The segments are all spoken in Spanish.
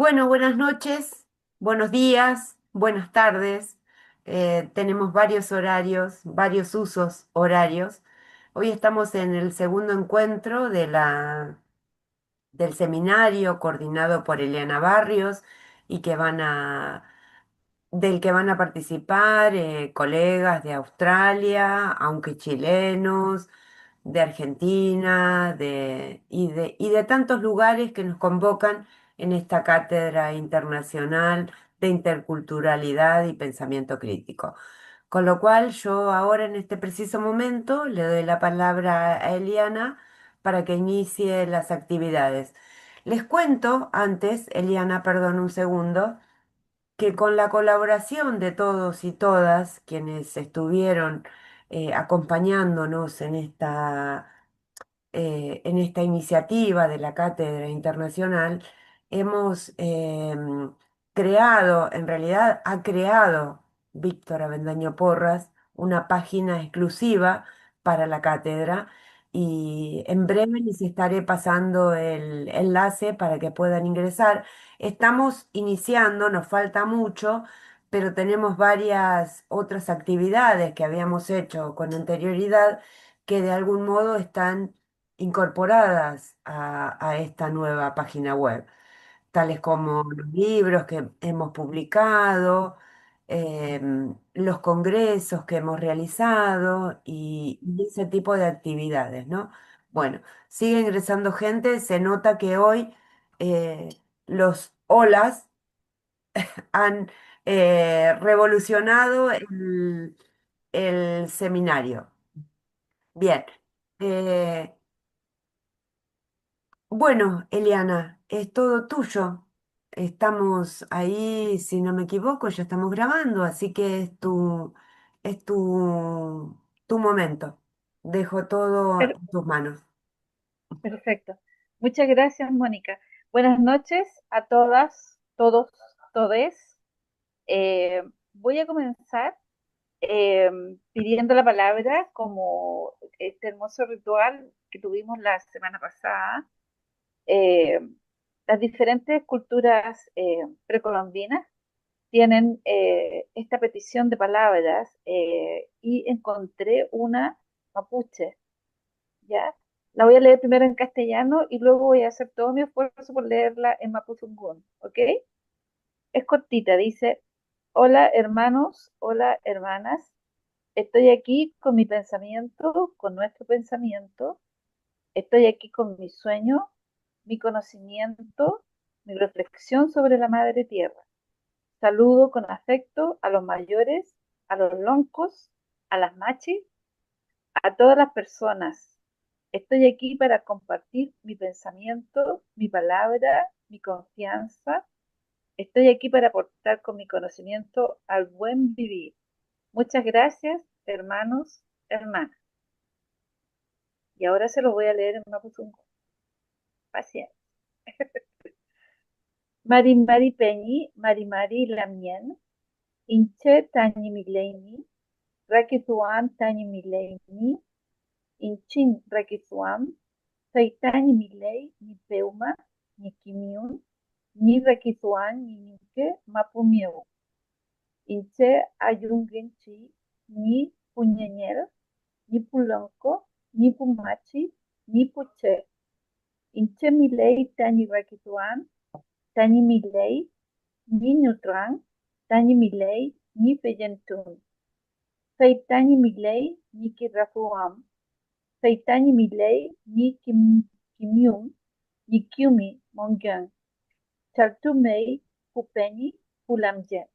Bueno, buenas noches, buenos días, buenas tardes. Tenemos varios horarios, varios usos horarios. Hoy estamos en el segundo encuentro del seminario coordinado por Eliana Barrios y del que van a participar colegas de Australia, aunque chilenos, de Argentina, y de tantos lugares que nos convocan en esta cátedra internacional de interculturalidad y pensamiento crítico. Con lo cual, yo ahora en este preciso momento le doy la palabra a Eliana para que inicie las actividades. Les cuento antes, Eliana, perdón un segundo, que con la colaboración de todos y todas quienes estuvieron acompañándonos en esta iniciativa de la Cátedra Internacional, hemos creado, en realidad ha creado Víctor Avendaño Porras, una página exclusiva para la cátedra y en breve les estaré pasando el enlace para que puedan ingresar. Estamos iniciando, nos falta mucho, pero tenemos varias otras actividades que habíamos hecho con anterioridad que de algún modo están incorporadas a esta nueva página web, tales como los libros que hemos publicado, los congresos que hemos realizado y ese tipo de actividades, ¿no? Bueno, sigue ingresando gente, se nota que hoy los olas han revolucionado el seminario. Bien. eh, Bueno, Eliana, es todo tuyo. Estamos ahí, si no me equivoco, ya estamos grabando, así que es tu momento. Dejo todo Per- en tus manos. Perfecto. Muchas gracias, Mónica. Buenas noches a todas, todos, todes. Eh, Voy a comenzar eh, pidiendo la palabra como este hermoso ritual que tuvimos la semana pasada. Eh, las diferentes culturas precolombinas tienen esta petición de palabras y encontré una mapuche. ¿Ya? La voy a leer primero en castellano y luego voy a hacer todo mi esfuerzo por leerla en mapuzungún, ¿ok? Es cortita, dice, hola hermanos, hola hermanas, estoy aquí con mi pensamiento, con nuestro pensamiento, estoy aquí con mi sueño, mi conocimiento, mi reflexión sobre la madre tierra. Saludo con afecto a los mayores, a los loncos, a las machis, a todas las personas. Estoy aquí para compartir mi pensamiento, mi palabra, mi confianza. Estoy aquí para aportar con mi conocimiento al buen vivir. Muchas gracias, hermanos, hermanas. Y ahora se lo voy a leer en Mapuzungun. Paciencia. Mari Mari Peñi, Mari Mari Lamien, Inche Tani Mileini, Rakituan Tani Mileini, Inchin Rakituan, Saitani Milei, ni Peuma, ni Kimiun, ni Rakituan, ni Nike, Mapumieu, Inche Ayungenchi, ni Puñeñel, ni Pulanco, ni Pumachi, ni Puche, Inche Milei, Tani Rakituan, Tani Milei, ni Nutran, Tani Milei, ni Peyentun, Saitani Milei, ni Kirafuam, Saitani Milei, ni Kimiun, ni Kiumi, Mongyang, Chartumei, Pupeni, Pulamjen.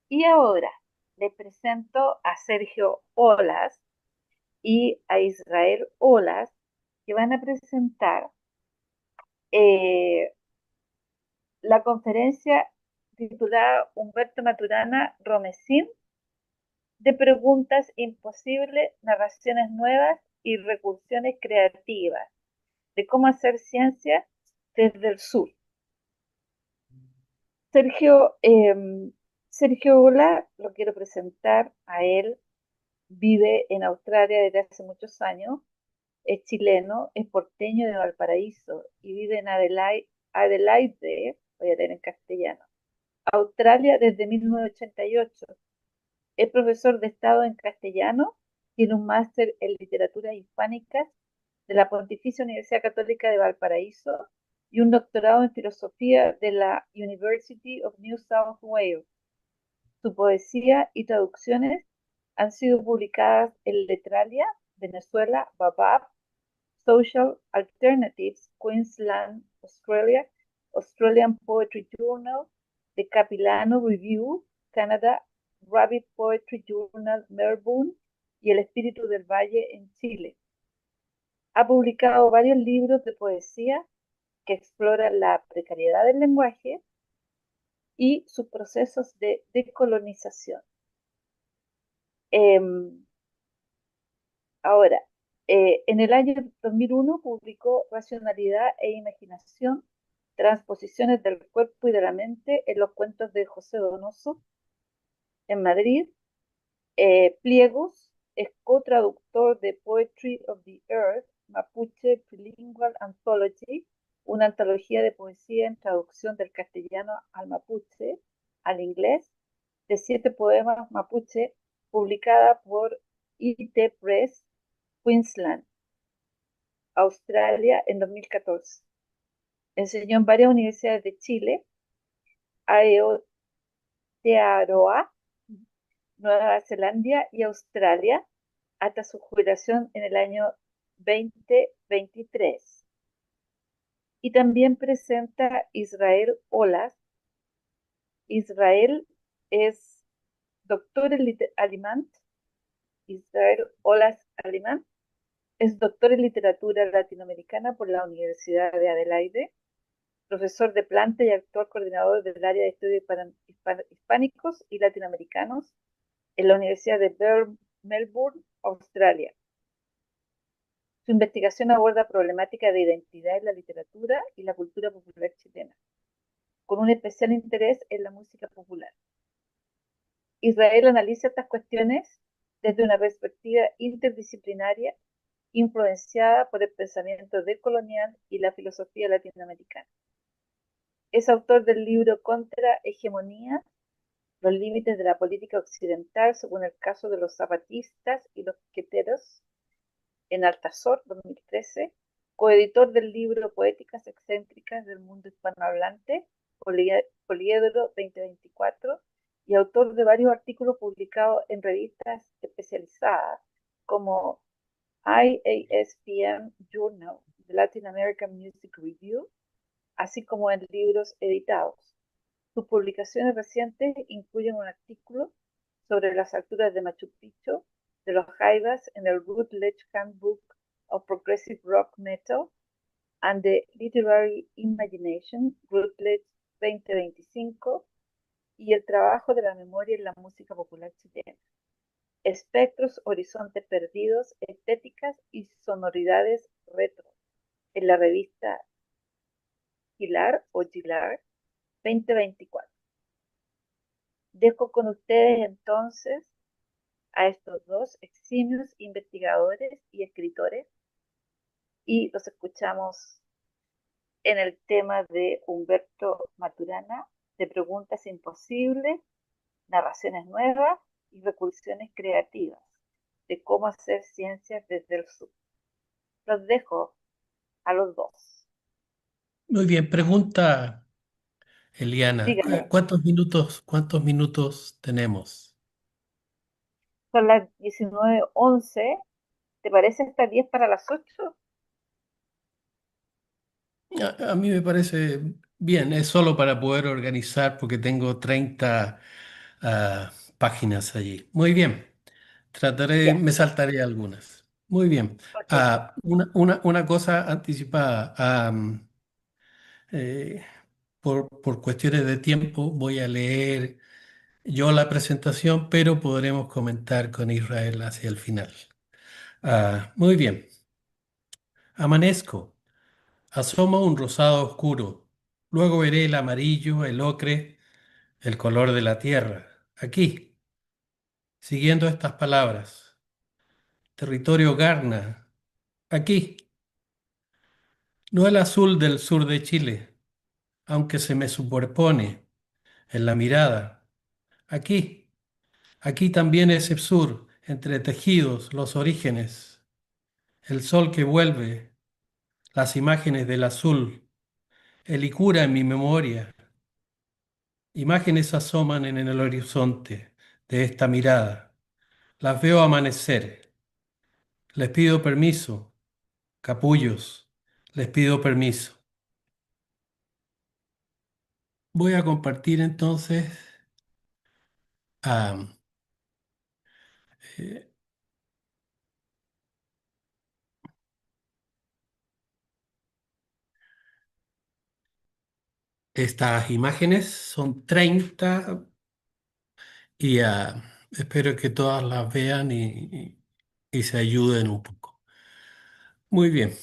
Y ahora le presento a Sergio Olas y a Israel Olas, que van a presentar eh, la conferencia titulada Humberto Maturana Romesín de preguntas imposibles, narraciones nuevas y recursiones creativas de cómo hacer ciencia desde el sur. Sergio, Sergio Ola, lo quiero presentar a él, vive en Australia desde hace muchos años, es chileno, es porteño de Valparaíso y vive en Adelaide, Adelaide, voy a leer en castellano, Australia desde 1988. Es profesor de Estado en castellano, tiene un máster en literatura hispánicas de la Pontificia Universidad Católica de Valparaíso y un doctorado en filosofía de la University of New South Wales. Su poesía y traducciones han sido publicadas en Letralia, Venezuela, Babab, Social Alternatives, Queensland, Australia, Australian Poetry Journal, The Capilano Review, Canadá, Rabbit Poetry Journal, Melbourne y El Espíritu del Valle en Chile. Ha publicado varios libros de poesía que exploran la precariedad del lenguaje y sus procesos de decolonización. Eh, Ahora, en el año 2001 publicó Racionalidad e Imaginación, Transposiciones del Cuerpo y de la Mente en los cuentos de José Donoso en Madrid. Pliegos es co-traductor de Poetry of the Earth, Mapuche Trilingual Anthology, una antología de poesía en traducción del castellano al mapuche, al inglés, de 7 poemas mapuche, publicada por IT Press, Queensland, Australia, en 2014. Enseñó en varias universidades de Chile, Aotearoa, Nueva Zelanda y Australia, hasta su jubilación en el año 2023. Y también presenta Israel Olas. Israel es doctor en alemán. Israel Olas Alemán es doctor en literatura latinoamericana por la Universidad de Adelaide, profesor de planta y actual coordinador del área de estudios hispánicos y latinoamericanos en la Universidad de Melbourne, Australia. Su investigación aborda problemáticas de identidad en la literatura y la cultura popular chilena, con un especial interés en la música popular. Israel analiza estas cuestiones desde una perspectiva interdisciplinaria influenciada por el pensamiento decolonial y la filosofía latinoamericana. Es autor del libro Contra Hegemonía, los límites de la política occidental según el caso de los zapatistas y los piqueteros en Altazor, 2013, coeditor del libro Poéticas excéntricas del mundo hispanohablante, Poliedro 2024, y autor de varios artículos publicados en revistas especializadas como IASPM Journal, The Latin American Music Review, así como en libros editados. Sus publicaciones recientes incluyen un artículo sobre las alturas de Machu Picchu, de los Jaivas en el Routledge Handbook of Progressive Rock Metal and the Literary Imagination, Routledge 2025, y el trabajo de la memoria en la música popular chilena. Espectros, horizontes perdidos, estéticas y sonoridades retro, en la revista Gilar o Gilar 2024. Dejo con ustedes entonces a estos dos eximios investigadores y escritores y los escuchamos en el tema de Humberto Maturana, de Preguntas Imposibles, Narraciones Nuevas y Recursiones Creativas, de cómo hacer ciencias desde el sur. Los dejo a los dos. Muy bien, pregunta Eliana, Dígame, cuántos minutos tenemos? son las 19:11. ¿Te parece hasta 10 para las 8? A mí me parece bien, es solo para poder organizar porque tengo 30 páginas allí. Muy bien, Ya, me saltaré algunas. Muy bien. ok. Una cosa anticipada. Eh, por cuestiones de tiempo voy a leer yo la presentación, pero podremos comentar con Israel hacia el final. Muy bien. Amanezco. Asoma un rosado oscuro. Luego veré el amarillo, el ocre, el color de la tierra. Aquí, siguiendo estas palabras. Territorio Garna. Aquí. No el azul del sur de Chile. aunque se me superpone en la mirada. Aquí, aquí también es el sur, entre tejidos, los orígenes, el sol que vuelve, las imágenes del azul, el icura en mi memoria. Imágenes asoman en el horizonte de esta mirada. Las veo amanecer. Les pido permiso, capullos, les pido permiso. Voy a compartir entonces ah, eh, estas imágenes. Son 30 y espero que todas las vean y se ayuden un poco. Muy bien.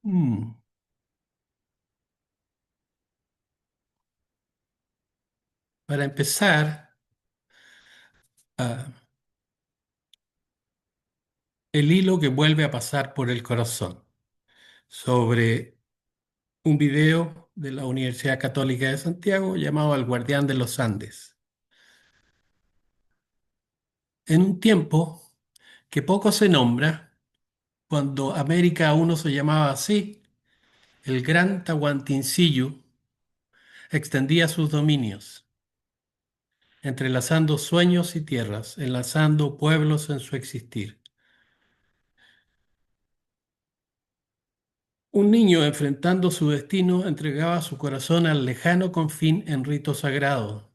Mm, Para empezar, ah, el hilo que vuelve a pasar por el corazón sobre un video de la Universidad Católica de Santiago llamado El Guardián de los Andes. En un tiempo que poco se nombra, cuando América aún no se llamaba así, el gran Tahuantinsillo extendía sus dominios, entrelazando sueños y tierras, enlazando pueblos en su existir. Un niño enfrentando su destino entregaba su corazón al lejano confín en rito sagrado,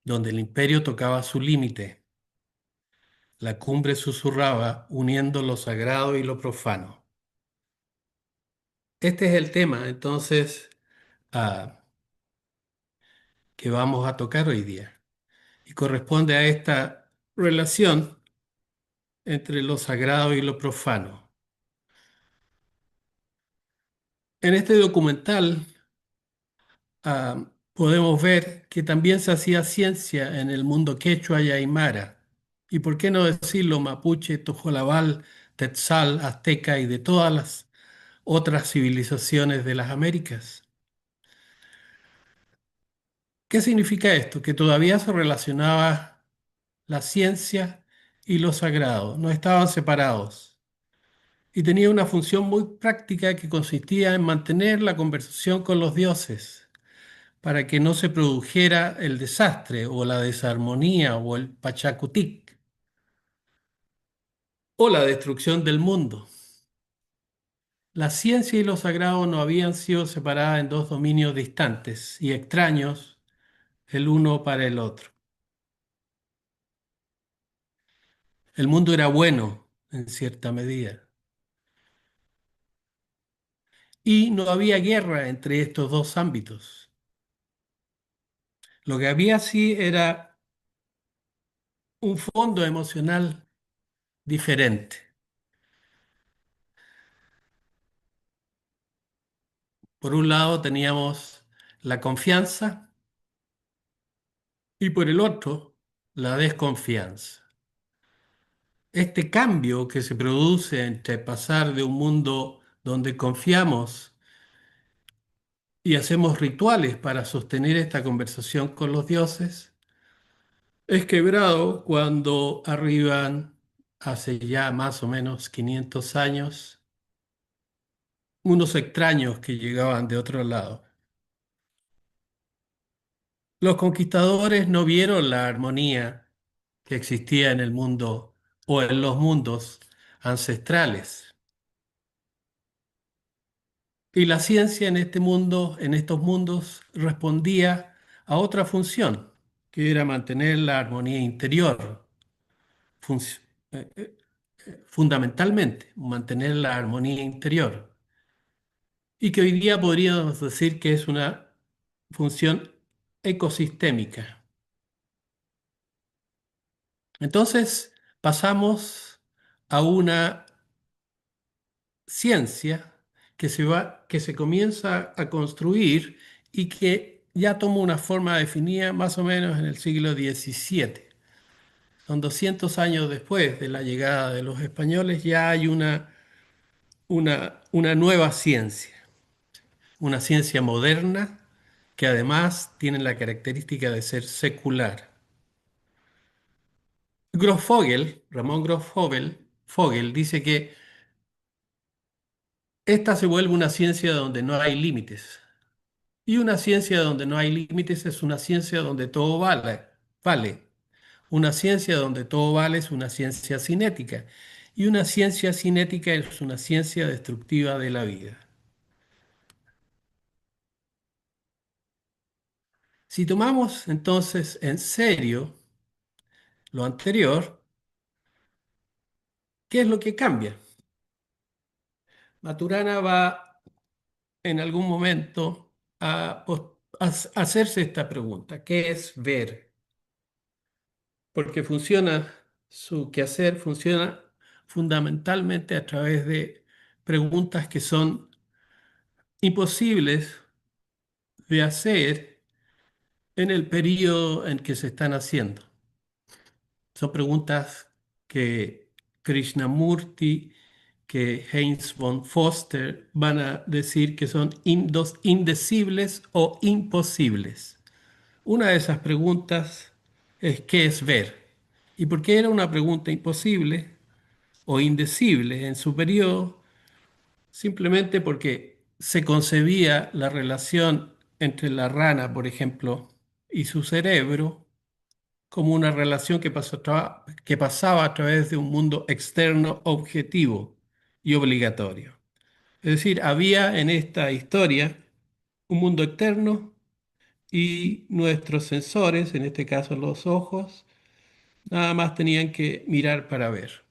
donde el imperio tocaba su límite. La cumbre susurraba, uniendo lo sagrado y lo profano. Este es el tema, entonces, ah, que vamos a tocar hoy día. Y corresponde a esta relación entre lo sagrado y lo profano. En este documental, podemos ver que también se hacía ciencia en el mundo quechua y aymara. Y por qué no decirlo mapuche, tojolabal, tetzal, azteca y de todas las otras civilizaciones de las Américas. ¿Qué significa esto? Que todavía se relacionaba la ciencia y lo sagrado, no estaban separados. Y tenía una función muy práctica que consistía en mantener la conversación con los dioses, para que no se produjera el desastre o la desarmonía o el pachacutic o la destrucción del mundo. La ciencia y lo sagrado no habían sido separadas en dos dominios distantes y extraños el uno para el otro. El mundo era bueno en cierta medida y no había guerra entre estos dos ámbitos. Lo que había sí era un fondo emocional diferente. Por un lado teníamos la confianza y por el otro la desconfianza. Este cambio que se produce entre pasar de un mundo donde confiamos y hacemos rituales para sostener esta conversación con los dioses es quebrado cuando arriban, hace ya más o menos 500 años, unos extraños que llegaban de otro lado. Los conquistadores no vieron la armonía que existía en el mundo o en los mundos ancestrales. Y la ciencia en este mundo, en estos mundos, respondía a otra función, que era mantener la armonía interior, func- eh, eh, fundamentalmente, mantener la armonía interior. Y que hoy día podríamos decir que es una función ecosistémica. Entonces, pasamos a una ciencia que se comienza a construir y que ya tomó una forma definida más o menos en el siglo XVII. Son 200 años después de la llegada de los españoles, ya hay una nueva ciencia, una ciencia moderna que además tiene la característica de ser secular. Ramón Fogel dice que esta se vuelve una ciencia donde no hay límites. Y una ciencia donde no hay límites es una ciencia donde todo vale. Una ciencia donde todo vale es una ciencia cinética. Y una ciencia cinética es una ciencia destructiva de la vida. Si tomamos entonces en serio lo anterior, ¿qué es lo que cambia? Maturana va en algún momento a hacerse esta pregunta: ¿qué es ver? Porque su quehacer funciona fundamentalmente a través de preguntas que son imposibles de hacer en el periodo en que se están haciendo. Son preguntas que Krishnamurti, que Heinz von Foster van a decir que son indecibles o imposibles. Una de esas preguntas es: ¿qué es ver? ¿Y por qué era una pregunta imposible o indecible en su periodo? Simplemente porque se concebía la relación entre la rana, por ejemplo, y su cerebro como una relación que pasaba a través de un mundo externo objetivo y obligatorio. Es decir, había en esta historia un mundo externo y nuestros sensores, en este caso los ojos, nada más tenían que mirar para ver.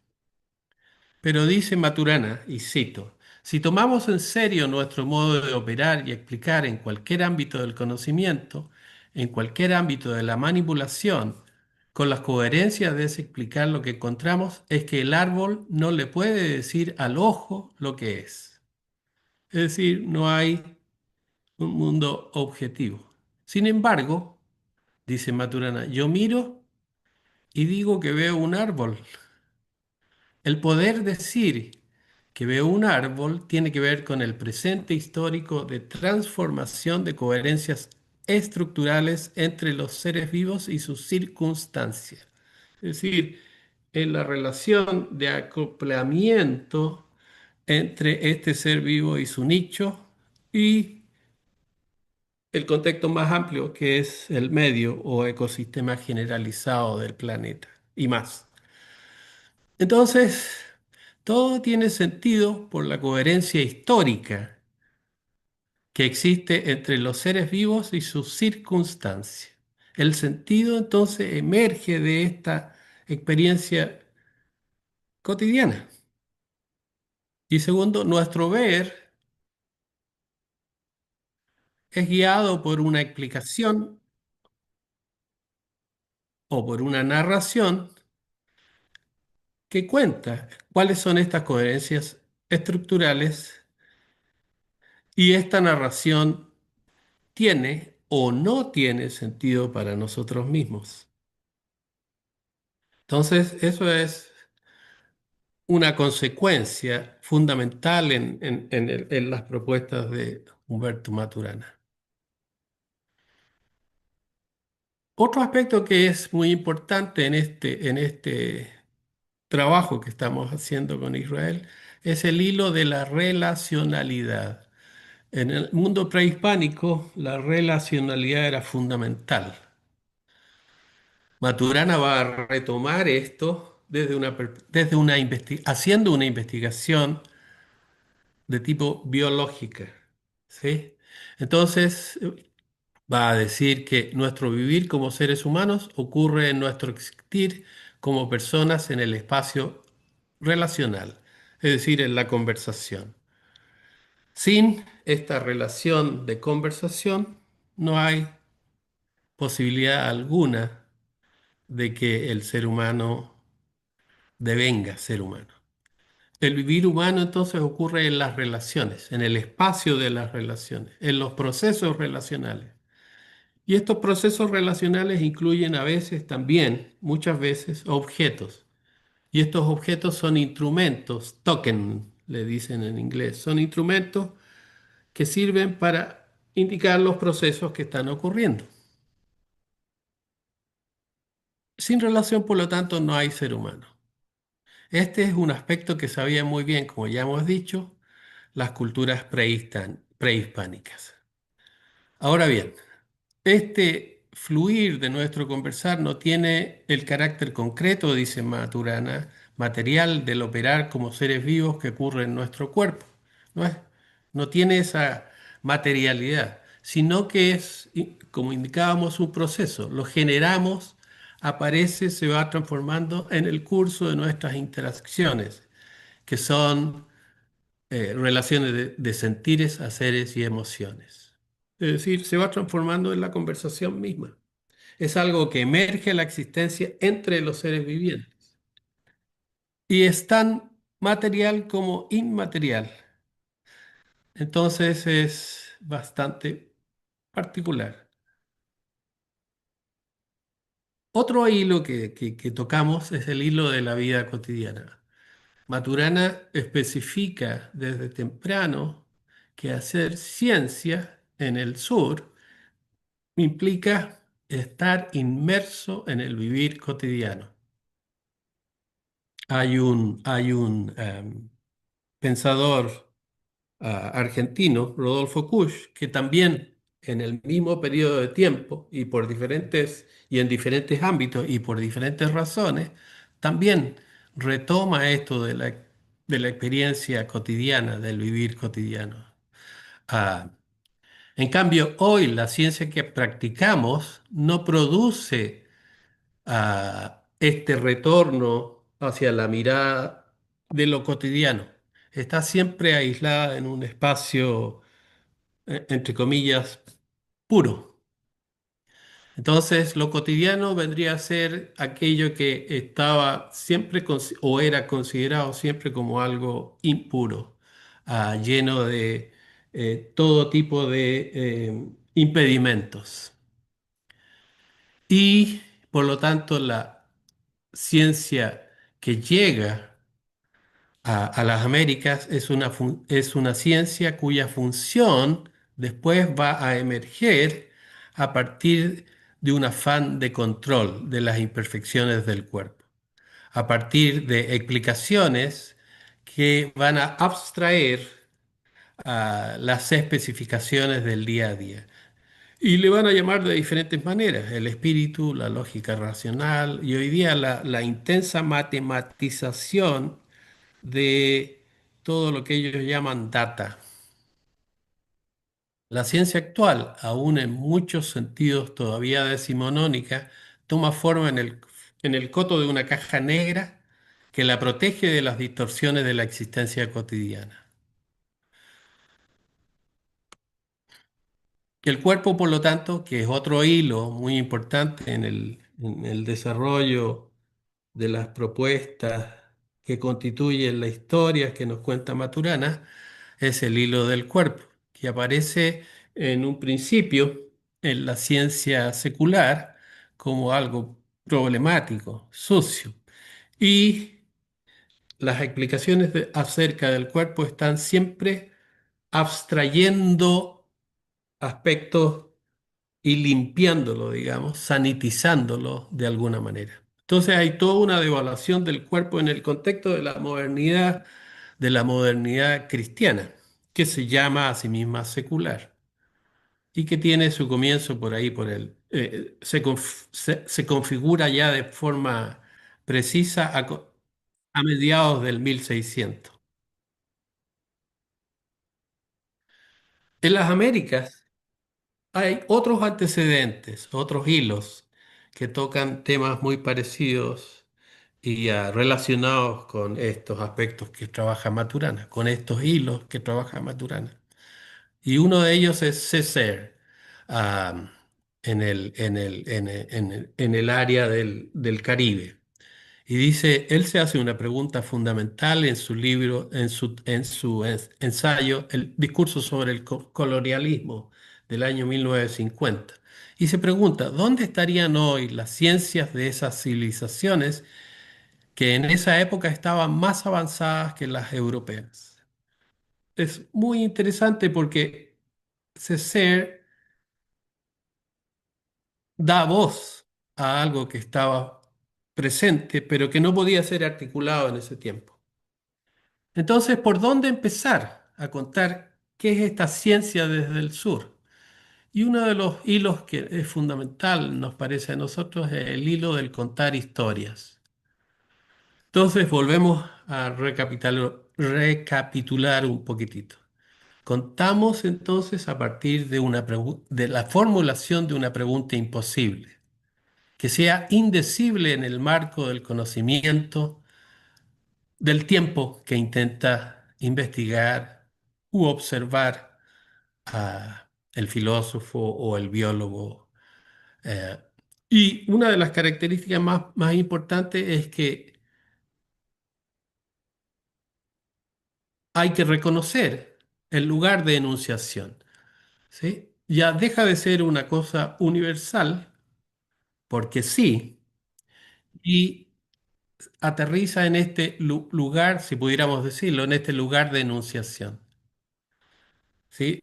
Pero dice Maturana, y cito: si tomamos en serio nuestro modo de operar y explicar en cualquier ámbito del conocimiento, en cualquier ámbito de la manipulación, con las coherencias de ese explicar lo que encontramos, es que el árbol no le puede decir al ojo lo que es. Es decir, no hay un mundo objetivo. Sin embargo, dice Maturana, yo miro y digo que veo un árbol. El poder decir que veo un árbol tiene que ver con el presente histórico de transformación de coherencias estructurales entre los seres vivos y sus circunstancias. Es decir, en la relación de acoplamiento entre este ser vivo y su nicho y el contexto más amplio que es el medio o ecosistema generalizado del planeta y más. Entonces, todo tiene sentido por la coherencia histórica que existe entre los seres vivos y sus circunstancias. El sentido entonces emerge de esta experiencia cotidiana. Y segundo, nuestro ver es guiado por una explicación o por una narración que cuenta cuáles son estas coherencias estructurales, y esta narración tiene o no tiene sentido para nosotros mismos. Entonces, eso es una consecuencia fundamental en las propuestas de Humberto Maturana. Otro aspecto que es muy importante en este trabajo que estamos haciendo con Israel es el hilo de la relacionalidad. En el mundo prehispánico, la relacionalidad era fundamental. Maturana va a retomar esto haciendo una investigación de tipo biológica, ¿sí? Entonces, va a decir que nuestro vivir como seres humanos ocurre en nuestro existir como personas en el espacio relacional, es decir, en la conversación. Sin esta relación de conversación, no hay posibilidad alguna de que el ser humano devenga ser humano. El vivir humano entonces ocurre en las relaciones, en el espacio de las relaciones, en los procesos relacionales. Y estos procesos relacionales incluyen a veces también, muchas veces, objetos. Y estos objetos son instrumentos, token, le dicen en inglés. Son instrumentos que sirven para indicar los procesos que están ocurriendo. Sin relación, por lo tanto, no hay ser humano. Este es un aspecto que sabían muy bien, como ya hemos dicho, las culturas prehispánicas. Ahora bien, este fluir de nuestro conversar no tiene el carácter concreto, dice Maturana, material del operar como seres vivos que ocurre en nuestro cuerpo. No es- no tiene esa materialidad, sino que es, como indicábamos, un proceso. Lo generamos, aparece, se va transformando en el curso de nuestras interacciones, que son relaciones de sentires, haceres y emociones. Es decir, se va transformando en la conversación misma. Es algo que emerge a la existencia entre los seres vivientes. Y es tan material como inmaterial. Entonces es bastante particular. Otro hilo que tocamos es el hilo de la vida cotidiana. Maturana especifica desde temprano que hacer ciencia en el sur implica estar inmerso en el vivir cotidiano. Hay un pensador argentino, Rodolfo Kusch, que también en el mismo periodo de tiempo y por diferentes y en diferentes ámbitos y por diferentes razones, también retoma esto de la experiencia cotidiana, del vivir cotidiano. Ah, en cambio, hoy la ciencia que practicamos no produce este retorno hacia la mirada de lo cotidiano. Está siempre aislada en un espacio, entre comillas, puro. Entonces, lo cotidiano vendría a ser aquello que estaba siempre o era considerado siempre como algo impuro, lleno de todo tipo de impedimentos. Y por lo tanto, la ciencia que llega a las Américas es una ciencia cuya función después va a emerger a partir de un afán de control de las imperfecciones del cuerpo, a partir de explicaciones que van a abstraer las especificaciones del día a día. Y le van a llamar de diferentes maneras, el espíritu, la lógica racional y hoy día la intensa matematización de todo lo que ellos llaman data. La ciencia actual, aún en muchos sentidos todavía decimonónica, toma forma en el coto de una caja negra que la protege de las distorsiones de la existencia cotidiana. El cuerpo, por lo tanto, que es otro hilo muy importante en el desarrollo de las propuestas que constituyen la historia que nos cuenta Maturana, es el hilo del cuerpo, que aparece en un principio en la ciencia secular como algo problemático, sucio. Y las explicaciones acerca del cuerpo están siempre abstrayendo aspectos y limpiándolo, digamos, sanitizándolo de alguna manera. Entonces hay toda una devaluación del cuerpo en el contexto de la modernidad cristiana, que se llama a sí misma secular y que tiene su comienzo por ahí, se configura ya de forma precisa a mediados del 1600. En las Américas hay otros antecedentes, otros hilos que tocan temas muy parecidos y relacionados con estos aspectos que trabaja Maturana, con estos hilos que trabaja Maturana. Y uno de ellos es Césaire, ah, en el área del Caribe. Y dice, él se hace una pregunta fundamental en su libro, en su ensayo, El discurso sobre el colonialismo del año 1950. y se pregunta, ¿dónde estarían hoy las ciencias de esas civilizaciones que en esa época estaban más avanzadas que las europeas? Es muy interesante porque Césaire da voz a algo que estaba presente, pero que no podía ser articulado en ese tiempo. Entonces, ¿por dónde empezar a contar qué es esta ciencia desde el sur? Y uno de los hilos que es fundamental, nos parece a nosotros, es el hilo del contar historias. Entonces, volvemos a recapitular un poquitito. Contamos entonces a partir de de la formulación de una pregunta imposible, que sea indecible en el marco del conocimiento del tiempo que intenta investigar u observar a el filósofo o el biólogo. Eh, y una de las características más importantes es que hay que reconocer el lugar de enunciación, ¿sí? Ya deja de ser una cosa universal, porque sí, y aterriza en este lugar, si pudiéramos decirlo, en este lugar de enunciación. ¿Sí?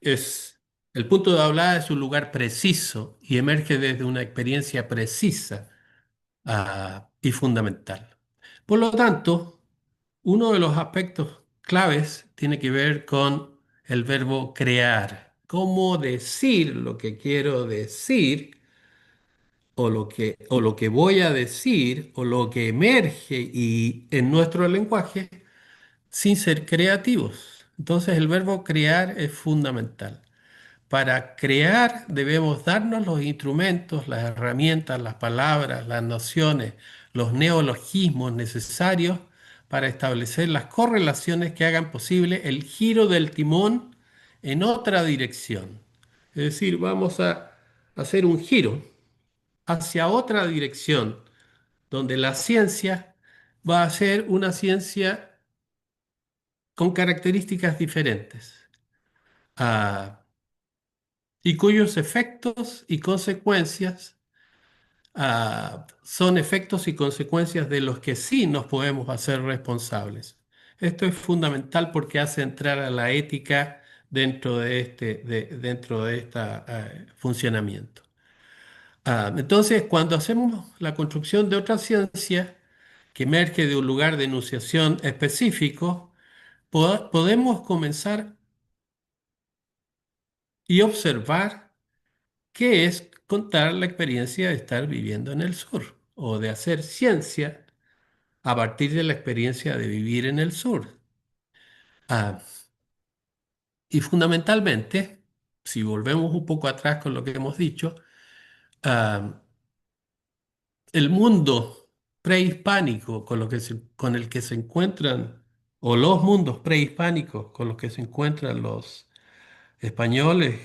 El punto de hablada es un lugar preciso y emerge desde una experiencia precisa, y fundamental. Por lo tanto, uno de los aspectos claves tiene que ver con el verbo crear. Cómo decir lo que quiero decir o lo que voy a decir o lo que emerge y en nuestro lenguaje sin ser creativos. Entonces el verbo crear es fundamental. Para crear debemos darnos los instrumentos, las herramientas, las palabras, las nociones, los neologismos necesarios para establecer las correlaciones que hagan posible el giro del timón en otra dirección. Es decir, vamos a hacer un giro hacia otra dirección, donde la ciencia va a ser una ciencia con características diferentes, ah, y cuyos efectos y consecuencias son efectos y consecuencias de los que sí nos podemos hacer responsables. Esto es fundamental porque hace entrar a la ética dentro de este funcionamiento. Entonces, cuando hacemos la construcción de otra ciencia que emerge de un lugar de enunciación específico, podemos comenzar y observar qué es contar la experiencia de estar viviendo en el sur o de hacer ciencia a partir de la experiencia de vivir en el sur. Ah, y fundamentalmente, si volvemos un poco atrás con lo que hemos dicho, ah, el mundo prehispánico con el que se encuentran, o los mundos prehispánicos con los que se encuentran los españoles,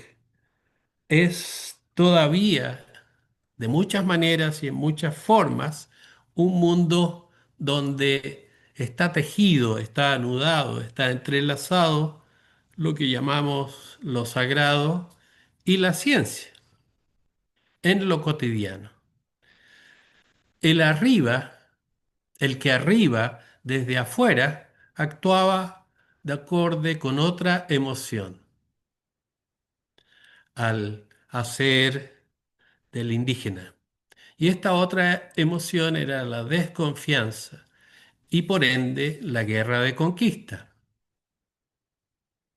es todavía, de muchas maneras y en muchas formas, un mundo donde está tejido, está anudado, está entrelazado lo que llamamos lo sagrado y la ciencia en lo cotidiano. El arriba, el que arriba desde afuera actuaba de acorde con otra emoción al hacer del indígena. Y esta otra emoción era la desconfianza y por ende la guerra de conquista.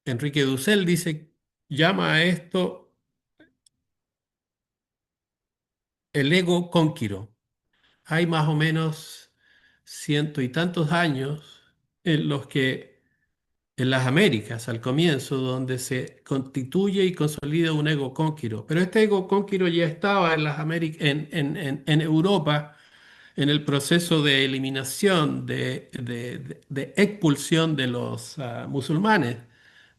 Enrique Dussel dice, llama a esto el ego conquiro. Hay más o menos ciento y tantos años en los que en las Américas, al comienzo, donde se constituye y consolida un ego conquiro. Pero este ego conquiro ya estaba en las Américas, en Europa en el proceso de eliminación, de expulsión de los musulmanes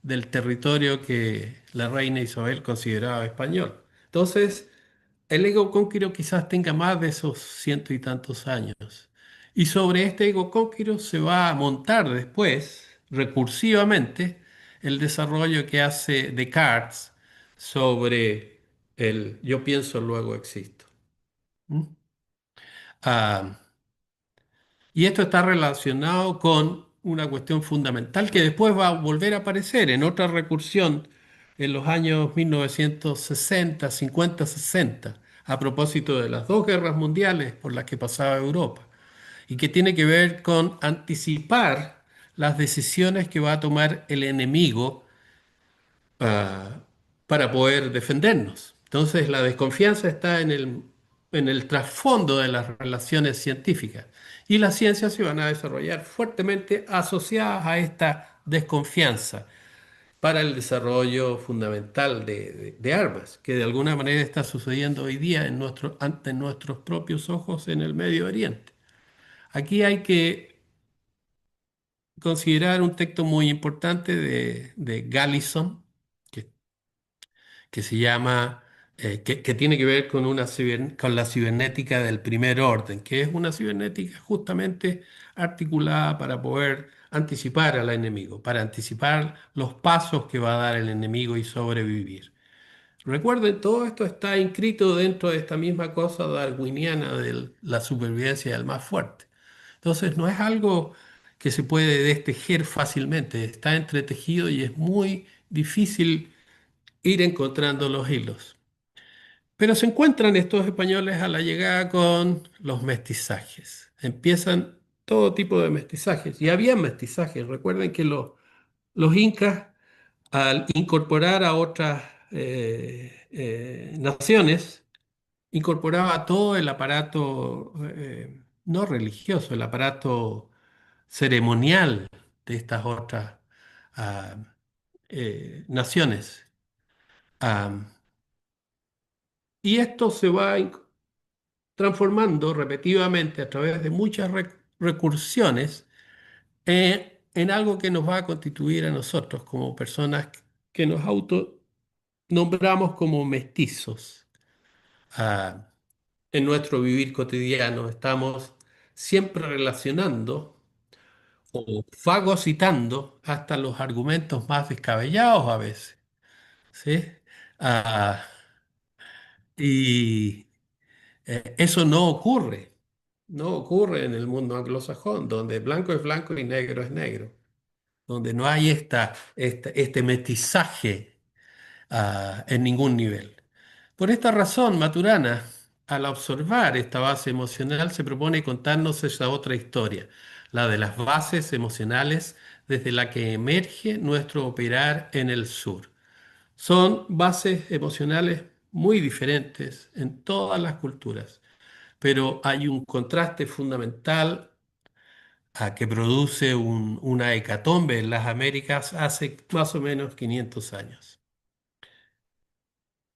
del territorio que la reina Isabel consideraba español. Entonces, el ego conquiro quizás tenga más de esos ciento y tantos años. Y sobre este ego conquiro se va a montar después, recursivamente, el desarrollo que hace Descartes sobre el yo pienso, luego existo. ¿Mm? Ah, y esto está relacionado con una cuestión fundamental que después va a volver a aparecer en otra recursión en los años 1960, 50, 60, a propósito de las dos guerras mundiales por las que pasaba Europa, y que tiene que ver con anticipar las decisiones que va a tomar el enemigo ah, para poder defendernos. Entonces, la desconfianza está en el trasfondo de las relaciones científicas y las ciencias se van a desarrollar fuertemente asociadas a esta desconfianza para el desarrollo fundamental de armas, que de alguna manera está sucediendo hoy día ante nuestros propios ojos en el Medio Oriente. Aquí hay que considerar un texto muy importante de Gallison, que que se llama, que tiene que ver con, con la cibernética del primer orden, que es una cibernética justamente articulada para poder anticipar al enemigo, para anticipar los pasos que va a dar el enemigo y sobrevivir. Recuerden, todo esto está inscrito dentro de esta misma cosa darwiniana de la supervivencia del más fuerte. Entonces, no es algo que se puede destejer fácilmente, está entretejido y es muy difícil ir encontrando los hilos. Pero se encuentran estos españoles a la llegada con los mestizajes. Empiezan todo tipo de mestizajes. Y había mestizajes. Recuerden que los incas, al incorporar a otras naciones, incorporaba todo el aparato no religioso, el aparato ceremonial de estas otras ah, naciones. Ah, y esto se va transformando repetitivamente a través de muchas recursiones en algo que nos va a constituir a nosotros como personas que nos autonombramos como mestizos. Ah, en nuestro vivir cotidiano estamos siempre relacionando o fagocitando hasta los argumentos más descabellados a veces, ¿sí? Ah, y eso no ocurre. No ocurre en el mundo anglosajón, donde blanco es blanco y negro es negro, donde no hay este mestizaje en ningún nivel. Por esta razón, Maturana, al observar esta base emocional, se propone contarnos esa otra historia, la de las bases emocionales desde la que emerge nuestro operar en el sur. Son bases emocionales muy diferentes en todas las culturas, pero hay un contraste fundamental que produce una hecatombe en las Américas hace más o menos 500 años.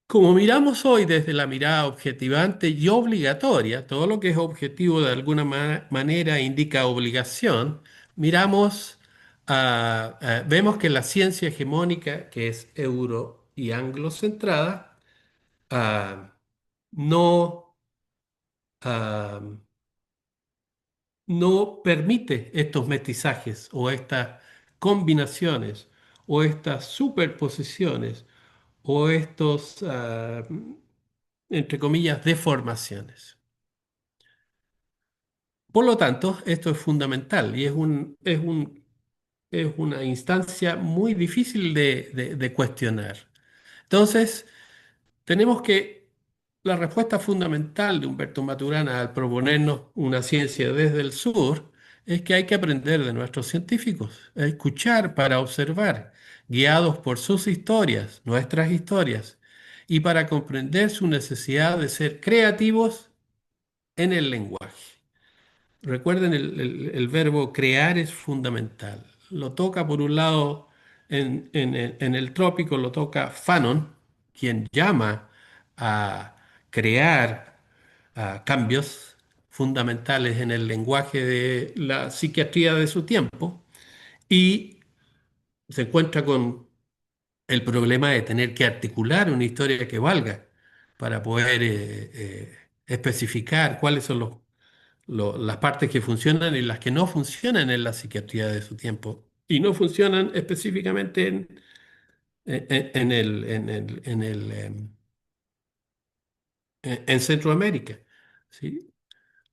Como miramos hoy desde la mirada objetivante y obligatoria, todo lo que es objetivo de alguna manera indica obligación, miramos, vemos que la ciencia hegemónica, que es euro y anglocentrada, ah, no, ah, no permite estos mestizajes o estas combinaciones o estas superposiciones o estos, entre comillas, deformaciones. Por lo tanto, esto es fundamental y es una instancia muy difícil de cuestionar. Entonces, tenemos que, la respuesta fundamental de Humberto Maturana al proponernos una ciencia desde el sur es que hay que aprender de nuestros científicos, a escuchar para observar, guiados por sus historias, nuestras historias, y para comprender su necesidad de ser creativos en el lenguaje. Recuerden, el verbo crear es fundamental. Lo toca por un lado en el trópico, lo toca Fanon, quien llama a crear cambios fundamentales en el lenguaje de la psiquiatría de su tiempo, y se encuentra con el problema de tener que articular una historia que valga para poder especificar cuáles son las partes que funcionan y las que no funcionan en la psiquiatría de su tiempo. Y no funcionan específicamente en el en Centroamérica, ¿sí?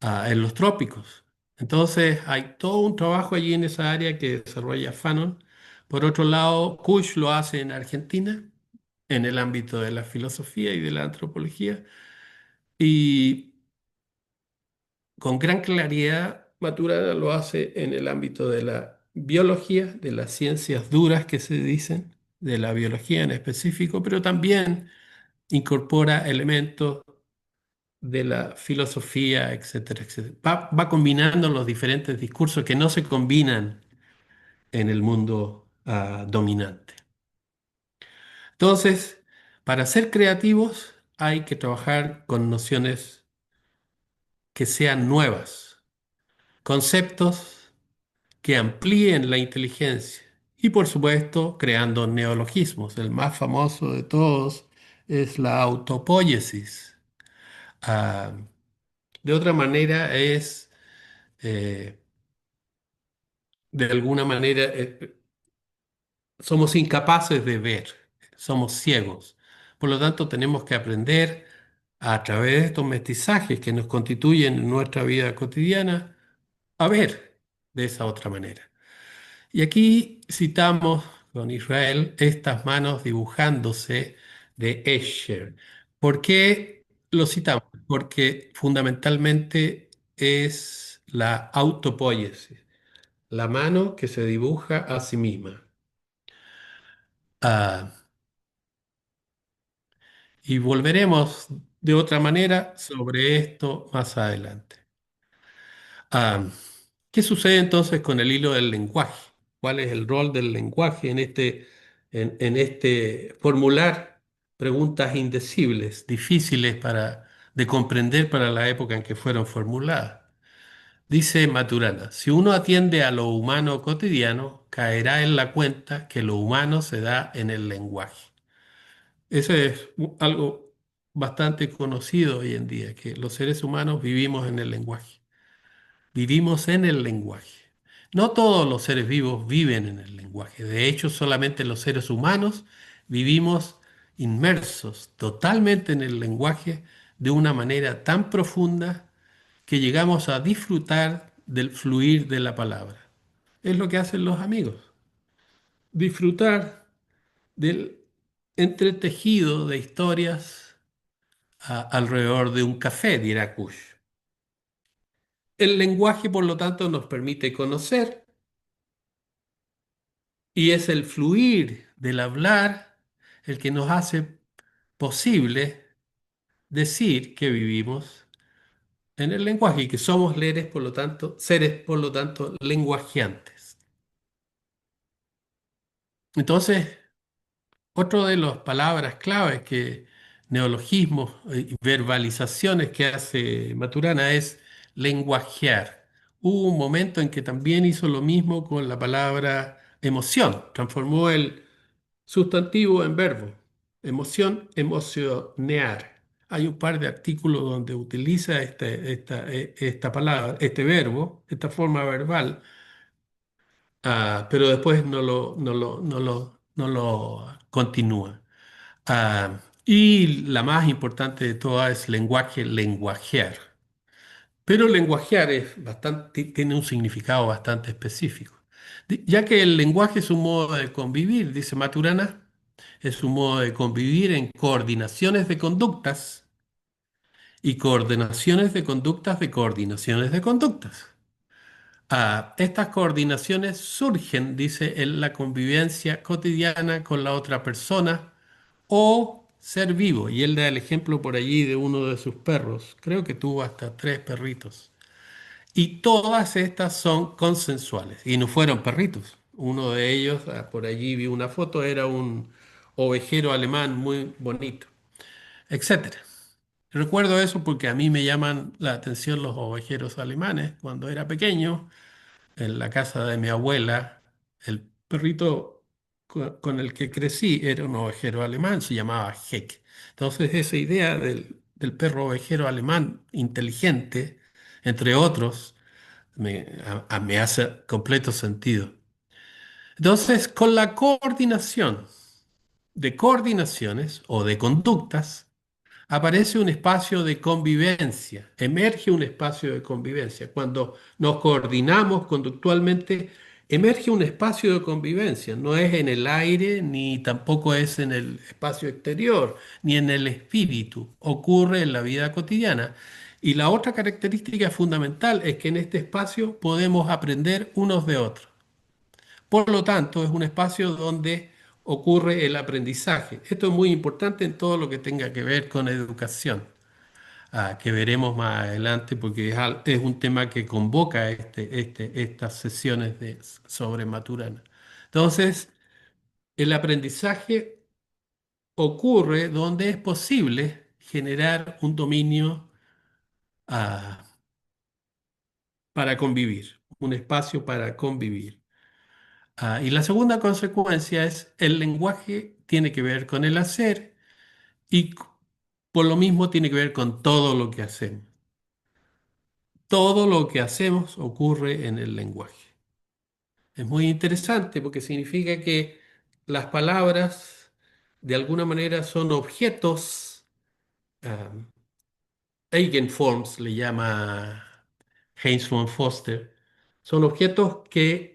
En los trópicos. Entonces, hay todo un trabajo allí en esa área que desarrolla Fanon. Por otro lado, Kush lo hace en Argentina, en el ámbito de la filosofía y de la antropología. Y con gran claridad, Maturana lo hace en el ámbito de la biología, de las ciencias duras que se dicen, de la biología en específico, pero también incorpora elementos de la filosofía, etcétera, etcétera. Va combinando los diferentes discursos que no se combinan en el mundo dominante. Entonces, para ser creativos hay que trabajar con nociones que sean nuevas, conceptos que amplíen la inteligencia y, por supuesto, creando neologismos. El más famoso de todos es la autopoiesis. Ah, de otra manera es, eh, de alguna manera, somos incapaces de ver, somos ciegos. Por lo tanto, tenemos que aprender a través de estos mestizajes que nos constituyen en nuestra vida cotidiana a ver de esa otra manera. Y aquí citamos con Israel estas manos dibujándose de Escher. ¿Por qué lo citamos? Porque fundamentalmente es la autopoiesis, la mano que se dibuja a sí misma. Ah, y volveremos de otra manera sobre esto más adelante. Ah, ¿Qué sucede entonces con el hilo del lenguaje? ¿Cuál es el rol del lenguaje en este formular preguntas indecibles, difíciles de comprender para la época en que fueron formuladas? Dice Maturana, si uno atiende a lo humano cotidiano, caerá en la cuenta que lo humano se da en el lenguaje. Eso es algo bastante conocido hoy en día, que los seres humanos vivimos en el lenguaje. Vivimos en el lenguaje. No todos los seres vivos viven en el lenguaje. De hecho, solamente los seres humanos vivimos inmersos totalmente en el lenguaje de una manera tan profunda que llegamos a disfrutar del fluir de la palabra. Es lo que hacen los amigos. Disfrutar del entretejido de historias alrededor de un café, dirá Kush. El lenguaje, por lo tanto, nos permite conocer y es el fluir del hablar el que nos hace posible decir que vivimos en el lenguaje y que somos seres, por lo tanto, lenguajeantes. Entonces, otro de las palabras claves neologismos y verbalizaciones que hace Maturana es lenguajear. Hubo un momento en que también hizo lo mismo con la palabra emoción, transformó el sustantivo en verbo. Emoción, emocionear. Hay un par de artículos donde utiliza esta palabra, este verbo, esta forma verbal, pero después no lo continúa. Y la más importante de todas es lenguaje, lenguajear. Pero lenguajear tiene un significado bastante específico. Ya que el lenguaje es un modo de convivir, dice Maturana, es un modo de convivir en coordinaciones de conductas y coordinaciones de conductas de coordinaciones de conductas. Estas coordinaciones surgen, dice, en la convivencia cotidiana con la otra persona o ser vivo. Y él da el ejemplo por allí de uno de sus perros. Creo que tuvo hasta 3 perritos. Y todas estas son consensuales. Y no fueron perritos. Uno de ellos, por allí vi una foto, era un ovejero alemán muy bonito, etcétera. Recuerdo eso porque a mí me llaman la atención los ovejeros alemanes. Cuando era pequeño, en la casa de mi abuela, el perrito con el que crecí era un ovejero alemán, se llamaba Heck. Entonces, esa idea del perro ovejero alemán inteligente, entre otros, me hace completo sentido. Entonces, con la coordinación de coordinaciones o de conductas, aparece un espacio de convivencia, emerge un espacio de convivencia. Cuando nos coordinamos conductualmente, emerge un espacio de convivencia. No es en el aire, ni tampoco es en el espacio exterior, ni en el espíritu. Ocurre en la vida cotidiana. Y la otra característica fundamental es que en este espacio podemos aprender unos de otros. Por lo tanto, es un espacio donde ocurre el aprendizaje. Esto es muy importante en todo lo que tenga que ver con educación, que veremos más adelante porque es un tema que convoca estas sesiones sobre Maturana. Entonces, el aprendizaje ocurre donde es posible generar un dominio ah, para convivir, un espacio para convivir. Y la segunda consecuencia es el lenguaje tiene que ver con el hacer y por lo mismo tiene que ver con todo lo que hacemos. Todo lo que hacemos ocurre en el lenguaje. Es muy interesante porque significa que las palabras de alguna manera son objetos, um, Eigenforms le llama Heinz von Foster, son objetos que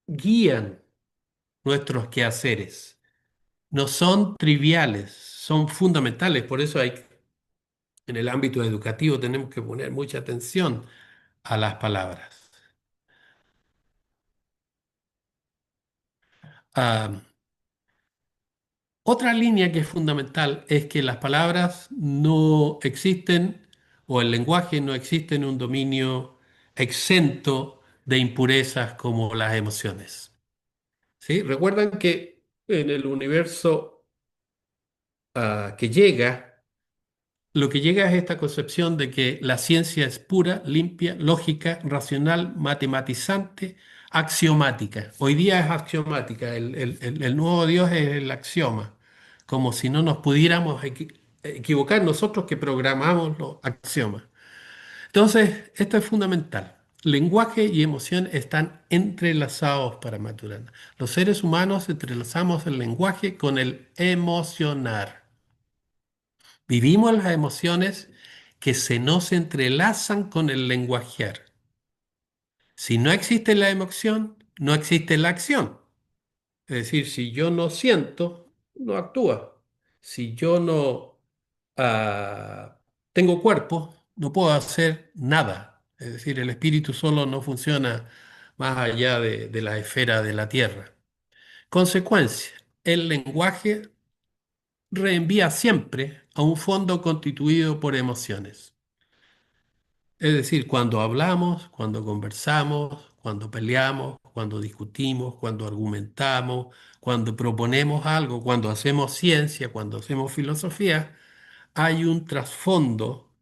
guían nuestros quehaceres. No son triviales, son fundamentales. Por eso en el ámbito educativo tenemos que poner mucha atención a las palabras. Ah, Otra línea que es fundamental es que las palabras no existen o el lenguaje no existe en un dominio exento de impurezas como las emociones. ¿Sí? Recuerdan que en el universo que llega, lo que llega es esta concepción de que la ciencia es pura, limpia, lógica, racional, matematizante, axiomática. Hoy día es axiomática, el nuevo Dios es el axioma, como si no nos pudiéramos equivocar nosotros que programamos los axiomas. Entonces, esto es fundamental. Lenguaje y emoción están entrelazados para Maturana. Los seres humanos entrelazamos el lenguaje con el emocionar. Vivimos las emociones que se nos entrelazan con el lenguajear. Si no existe la emoción, no existe la acción. Es decir, si yo no siento, no actúa. Si yo no tengo cuerpo, no puedo hacer nada. Es decir, el espíritu solo no funciona más allá de la esfera de la tierra. Consecuencia, el lenguaje reenvía siempre a un fondo constituido por emociones. Es decir, cuando hablamos, cuando conversamos, cuando peleamos, cuando discutimos, cuando argumentamos, cuando proponemos algo, cuando hacemos ciencia, cuando hacemos filosofía, hay un trasfondo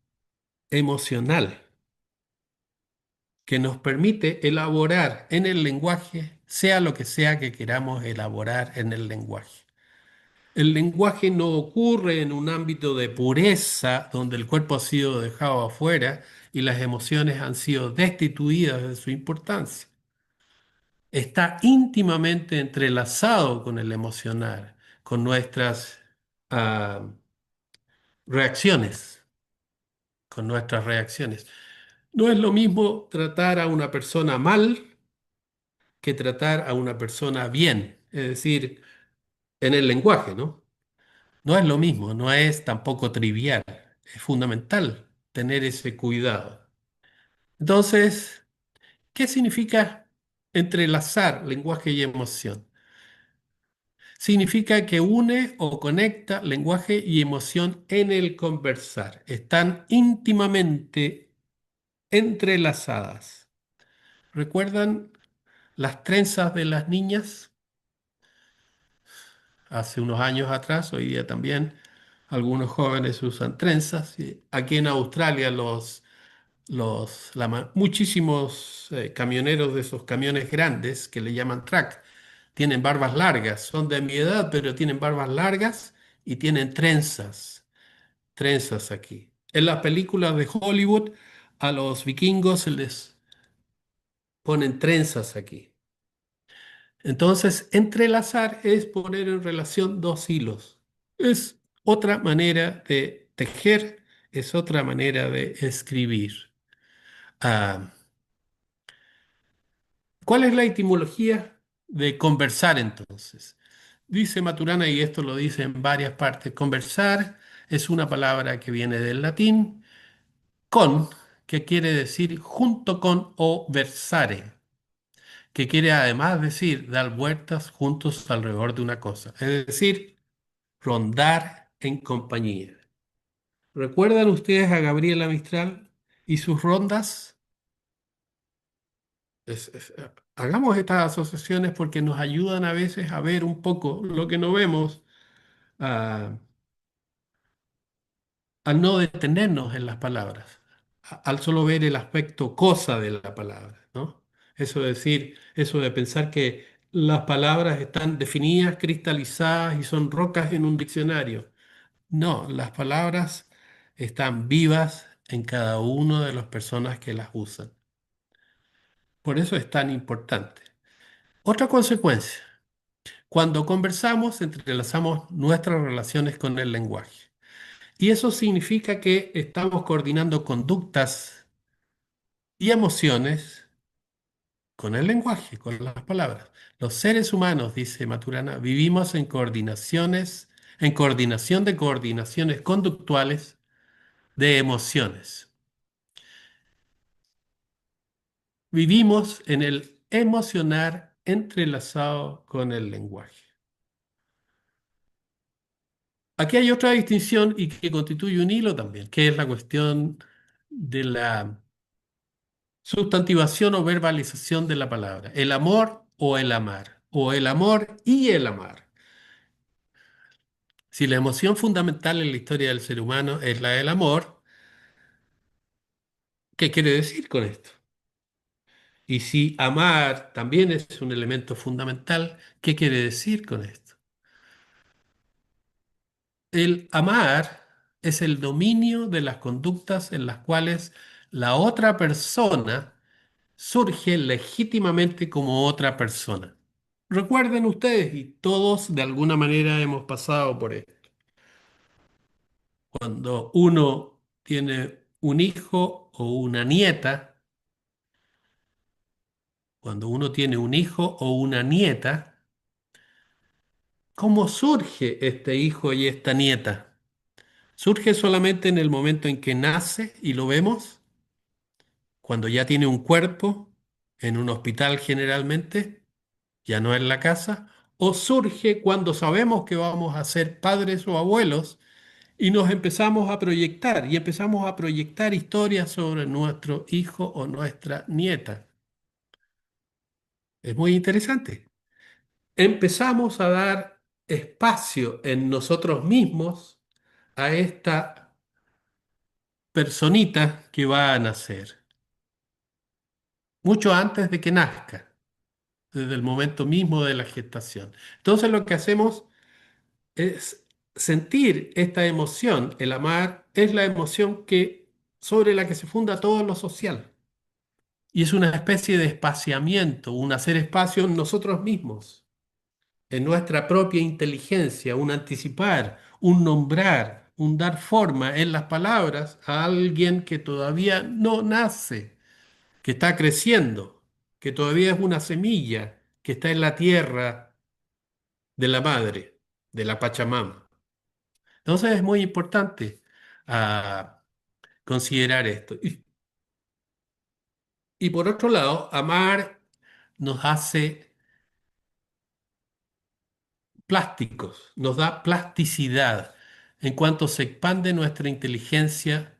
emocional que nos permite elaborar en el lenguaje, sea lo que sea que queramos elaborar en el lenguaje. El lenguaje no ocurre en un ámbito de pureza donde el cuerpo ha sido dejado afuera y las emociones han sido destituidas de su importancia. Está íntimamente entrelazado con el emocionar, con nuestras ah, reacciones, con nuestras reacciones. No es lo mismo tratar a una persona mal que tratar a una persona bien, es decir, en el lenguaje, ¿no? No es lo mismo, no es tampoco trivial, es fundamental tener ese cuidado. Entonces, ¿qué significa entrelazar lenguaje y emoción? Significa que une o conecta lenguaje y emoción en el conversar. Están íntimamente entrelazadas. ¿Recuerdan las trenzas de las niñas? Hace unos años atrás, hoy día también, algunos jóvenes usan trenzas. Y aquí en Australia, muchísimos camioneros de esos camiones grandes que le llaman track tienen barbas largas. Son de mi edad, pero tienen barbas largas y tienen trenzas aquí. En las películas de Hollywood, a los vikingos se les ponen trenzas aquí. Entonces, entrelazar es poner en relación dos hilos. Es otra manera de tejer, es otra manera de escribir. Ah, ¿Cuál es la etimología de conversar entonces? Dice Maturana, y esto lo dice en varias partes, conversar es una palabra que viene del latín con, que quiere decir junto con o versare, que quiere además decir dar vueltas juntos alrededor de una cosa, es decir, rondar en compañía. ¿Recuerdan ustedes a Gabriela Mistral y sus rondas? Hagamos estas asociaciones porque nos ayudan a veces a ver un poco lo que no vemos, ah, al no detenernos en las palabras, al solo ver el aspecto cosa de la palabra, ¿no? Eso de decir, eso de pensar que las palabras están definidas, cristalizadas y son rocas en un diccionario. No, las palabras están vivas en cada una de las personas que las usan. Por eso es tan importante. Otra consecuencia, cuando conversamos, entrelazamos nuestras relaciones con el lenguaje. Y eso significa que estamos coordinando conductas y emociones con el lenguaje, con las palabras. Los seres humanos, dice Maturana, vivimos en coordinación de coordinaciones conductuales de emociones. Vivimos en el emocionar entrelazado con el lenguaje. Aquí hay otra distinción y que constituye un hilo también, que es la cuestión de la sustantivación o verbalización de la palabra. El amor o el amar, o el amor y el amar. Si la emoción fundamental en la historia del ser humano es la del amor, ¿qué quiere decir con esto? Y si amar también es un elemento fundamental, ¿qué quiere decir con esto? El amar es el dominio de las conductas en las cuales la otra persona surge legítimamente como otra persona. Recuerden ustedes, y todos de alguna manera hemos pasado por esto, cuando uno tiene un hijo o una nieta, cuando uno tiene un hijo o una nieta, ¿cómo surge este hijo y esta nieta? ¿Surge solamente en el momento en que nace y lo vemos? Cuando ya tiene un cuerpo, en un hospital generalmente, ya no en la casa, o surge cuando sabemos que vamos a ser padres o abuelos y nos empezamos a proyectar y empezamos a proyectar historias sobre nuestro hijo o nuestra nieta. Es muy interesante. Empezamos a dar espacio en nosotros mismos a esta personita que va a nacer, mucho antes de que nazca, desde el momento mismo de la gestación. Entonces lo que hacemos es sentir esta emoción. El amar es la emoción sobre la que se funda todo lo social. Y es una especie de espaciamiento, un hacer espacio en nosotros mismos, en nuestra propia inteligencia, un anticipar, un nombrar, un dar forma en las palabras a alguien que todavía no nace, que está creciendo, que todavía es una semilla, que está en la tierra de la madre, de la Pachamama. Entonces es muy importante considerar esto. Y por otro lado, amar nos hace plásticos, nos da plasticidad en cuanto se expande nuestra inteligencia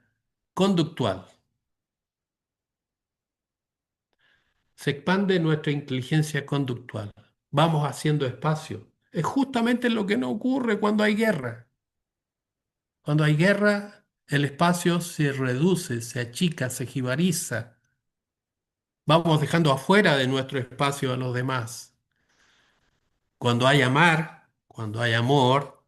conductual, se expande nuestra inteligencia conductual. Vamos haciendo espacio. Es justamente lo que no ocurre cuando hay guerra. Cuando hay guerra, el espacio se reduce, se achica, se jibariza. Vamos dejando afuera de nuestro espacio a los demás. Cuando hay amar, cuando hay amor,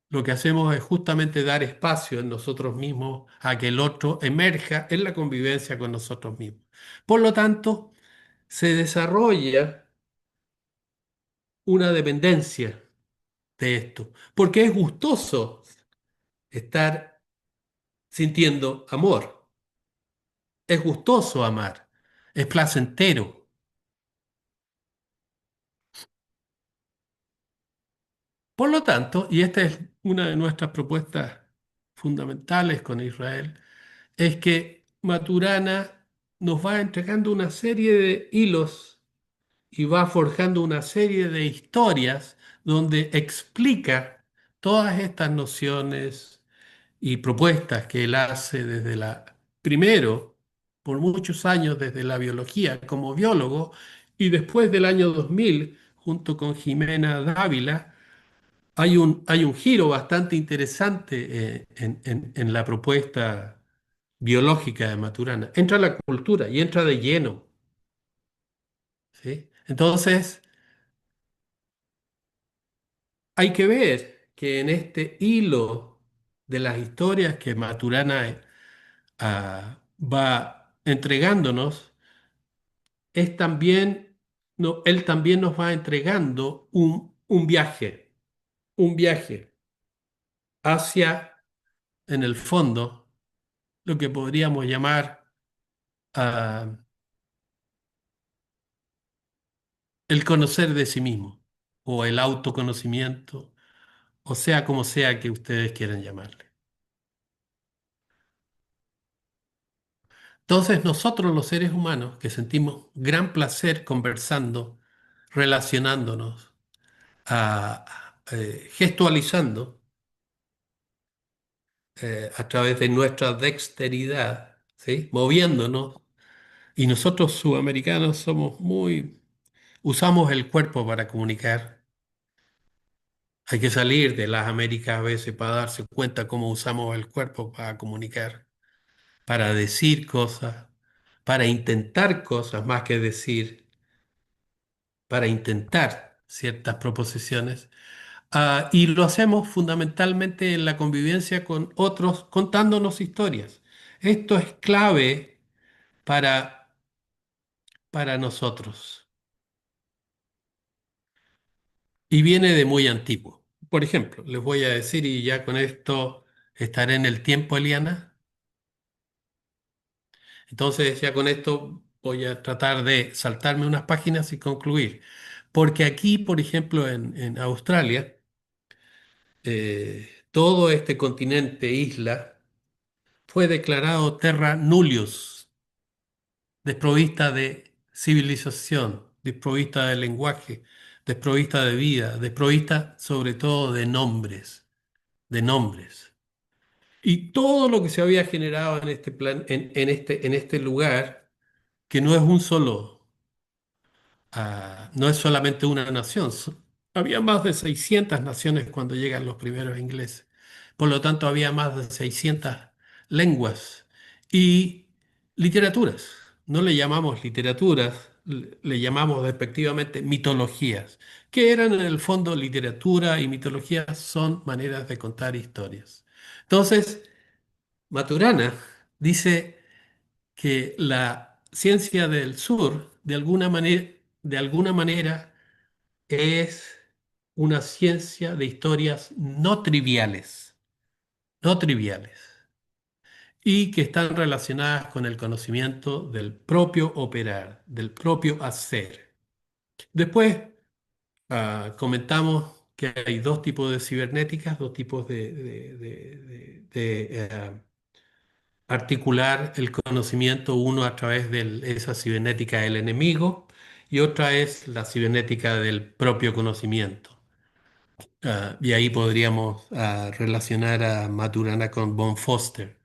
lo que hacemos es justamente dar espacio en nosotros mismos a que el otro emerja en la convivencia con nosotros mismos. Por lo tanto, se desarrolla una dependencia de esto, porque es gustoso estar sintiendo amor, es gustoso amar, es placentero. Por lo tanto, y esta es una de nuestras propuestas fundamentales con Israel, es que Maturana nos va entregando una serie de hilos y va forjando una serie de historias donde explica todas estas nociones y propuestas que él hace primero, por muchos años desde la biología como biólogo, y después del año 2000, junto con Jimena Dávila, hay un giro bastante interesante en la propuesta biológica de Maturana. Entra la cultura y entra de lleno, ¿sí? Entonces, hay que ver que en este hilo de las historias que Maturana va entregándonos, es también, no, él también nos va entregando un viaje hacia, en el fondo, lo que podríamos llamar ah, el conocer de sí mismo, o el autoconocimiento, o sea como sea que ustedes quieran llamarle. Entonces nosotros los seres humanos que sentimos gran placer conversando, relacionándonos, gestualizando a través de nuestra dexteridad, ¿sí? Moviéndonos, y nosotros sudamericanos usamos el cuerpo para comunicar. Hay que salir de las Américas a veces para darse cuenta cómo usamos el cuerpo para comunicar, para decir cosas, para intentar cosas más que decir, para intentar ciertas proposiciones. Y lo hacemos fundamentalmente en la convivencia con otros, contándonos historias. Esto es clave para, para nosotros y viene de muy antiguo. Por ejemplo, les voy a decir, y ya con esto estaré en el tiempo, Eliana. Entonces, ya con esto voy a tratar de saltarme unas páginas y concluir. Porque aquí, por ejemplo, en Australia, todo este continente, isla, fue declarado terra nullius, desprovista de civilización, desprovista de lenguaje, desprovista de vida, desprovista sobre todo de nombres, de nombres. Y todo lo que se había generado en este plan, en este lugar, que no es un solo no es solamente una nación, había más de 600 naciones cuando llegan los primeros ingleses. Por lo tanto, había más de 600 lenguas y literaturas. No le llamamos literaturas, le llamamos despectivamente mitologías, que eran en el fondo literatura y mitologías son maneras de contar historias. Entonces, Maturana dice que la ciencia del sur, de alguna manera es una ciencia de historias no triviales, no triviales, y que están relacionadas con el conocimiento del propio operar, del propio hacer. Después comentamos que hay dos tipos de cibernéticas, dos tipos de articular el conocimiento, uno a través de esa cibernética del enemigo y otra es la cibernética del propio conocimiento. Y ahí podríamos relacionar a Maturana con von Foster.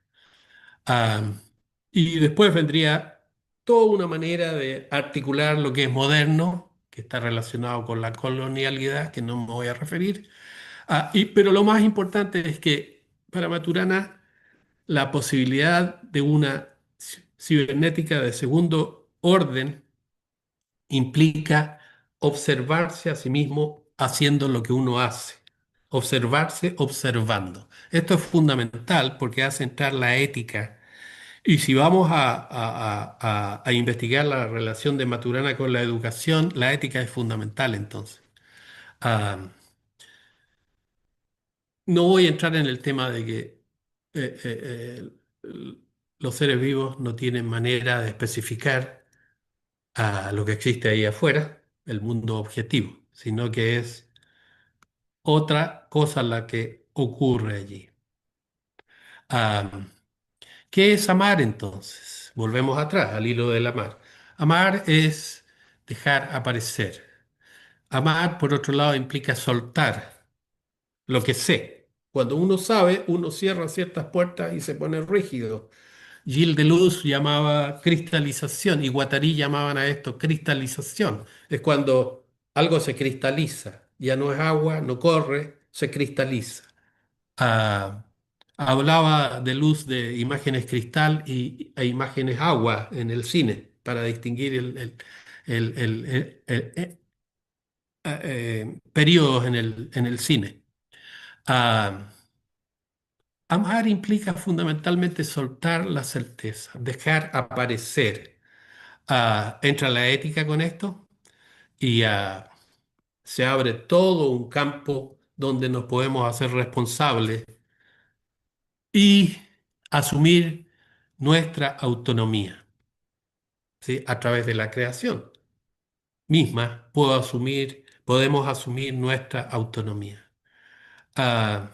Ah, y después vendría toda una manera de articular lo que es moderno, que está relacionado con la colonialidad, que no me voy a referir. Pero lo más importante es que para Maturana la posibilidad de una cibernética de segundo orden implica observarse a sí mismo haciendo lo que uno hace, observarse observando. Esto es fundamental porque hace entrar la ética. Y si vamos a investigar la relación de Maturana con la educación, la ética es fundamental entonces. Ah, No voy a entrar en el tema de que los seres vivos no tienen manera de especificar a lo que existe ahí afuera, el mundo objetivo, sino que es otra cosa la que ocurre allí. Ah, ¿Qué es amar entonces? Volvemos atrás, al hilo del amar. Amar es dejar aparecer. Amar, por otro lado, implica soltar lo que sé. Cuando uno sabe, uno cierra ciertas puertas y se pone rígido. Gilles Deleuze llamaba cristalización y Guattari llamaban a esto cristalización. Es cuando algo se cristaliza, ya no es agua, no corre, se cristaliza. Ah, hablaba Deleuze de imágenes cristal e imágenes agua en el cine para distinguir periodos en el cine. Ah, Amar implica fundamentalmente soltar la certeza, dejar aparecer. Entra la ética con esto y se abre todo un campo donde nos podemos hacer responsables y asumir nuestra autonomía, ¿sí? A través de la creación misma podemos asumir nuestra autonomía. Ah,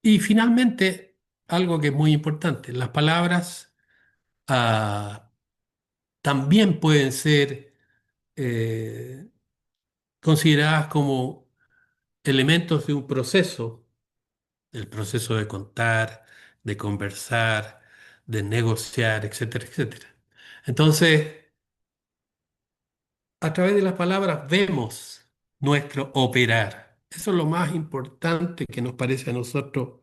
y finalmente, algo que es muy importante, las palabras ah, también pueden ser eh, consideradas como elementos de un proceso, el proceso de contar, de conversar, de negociar, etcétera, etcétera. Entonces, a través de las palabras vemos nuestro operar. Eso es lo más importante que nos parece a nosotros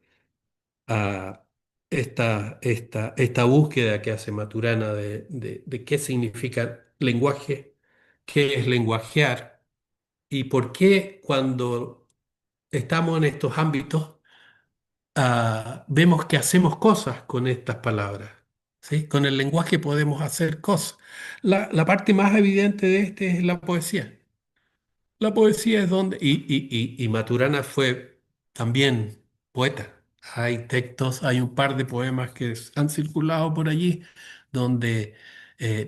a esta búsqueda que hace Maturana de qué significa lenguaje, qué es lenguajear y por qué cuando estamos en estos ámbitos vemos que hacemos cosas con estas palabras. ¿Sí? Con el lenguaje podemos hacer cosas. La parte más evidente de este es la poesía. La poesía es donde, y Maturana fue también poeta. Hay textos, hay un par de poemas que han circulado por allí, donde,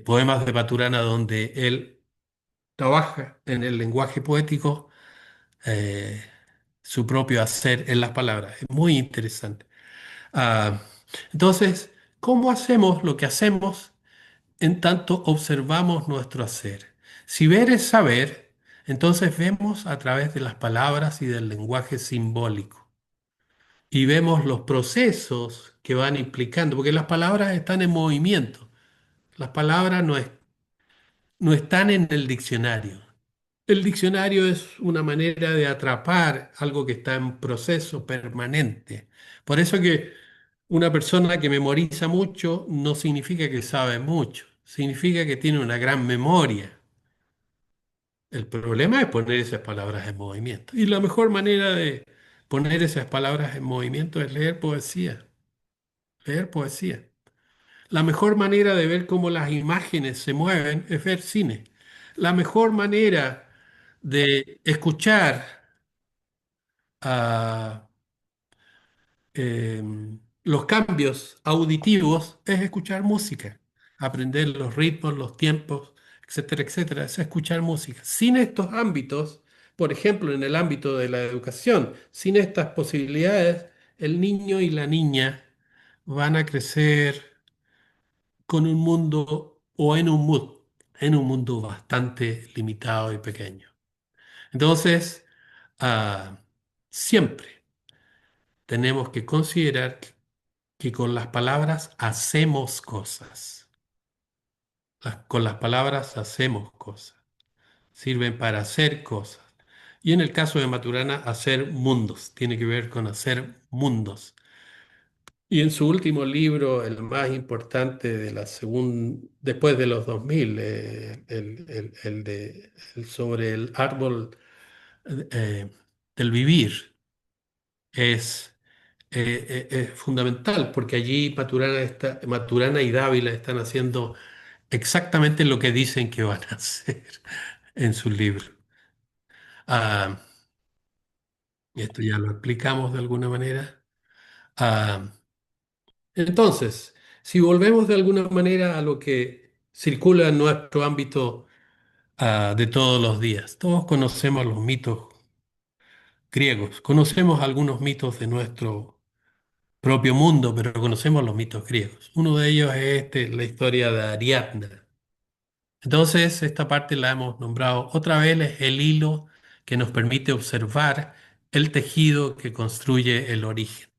poemas de Maturana, donde él trabaja en el lenguaje poético, eh, su propio hacer en las palabras. Es muy interesante. Ah, entonces, ¿cómo hacemos lo que hacemos en tanto observamos nuestro hacer? Si ver es saber, entonces vemos a través de las palabras y del lenguaje simbólico y vemos los procesos que van implicando, porque las palabras están en movimiento. Las palabras no están en el diccionario. El diccionario es una manera de atrapar algo que está en proceso permanente. Por eso que una persona que memoriza mucho no significa que sabe mucho, significa que tiene una gran memoria. El problema es poner esas palabras en movimiento. Y la mejor manera de poner esas palabras en movimiento es leer poesía, leer poesía. La mejor manera de ver cómo las imágenes se mueven es ver cine. La mejor manera de escuchar a eh, los cambios auditivos es escuchar música, aprender los ritmos, los tiempos, etcétera, etcétera, es escuchar música. Sin estos ámbitos, por ejemplo, en el ámbito de la educación, sin estas posibilidades, el niño y la niña van a crecer con un mundo o en un mundo bastante limitado y pequeño. Entonces, ah, siempre tenemos que considerar que con las palabras hacemos cosas. Con las palabras hacemos cosas. Sirven para hacer cosas. Y en el caso de Maturana, hacer mundos. Tiene que ver con hacer mundos. Y en su último libro, el más importante de la segunda, después de los 2000, el sobre el árbol eh, del vivir, es es fundamental porque allí Maturana y Dávila están haciendo exactamente lo que dicen que van a hacer en su libro. Ah, y esto ya lo explicamos de alguna manera. Ah, entonces, si volvemos de alguna manera a lo que circula en nuestro ámbito de todos los días, todos conocemos los mitos griegos, conocemos algunos mitos de nuestro propio mundo, pero conocemos los mitos griegos. Uno de ellos es la historia de Ariadna. Entonces, esta parte la hemos nombrado otra vez, es el hilo que nos permite observar el tejido que construye el origen.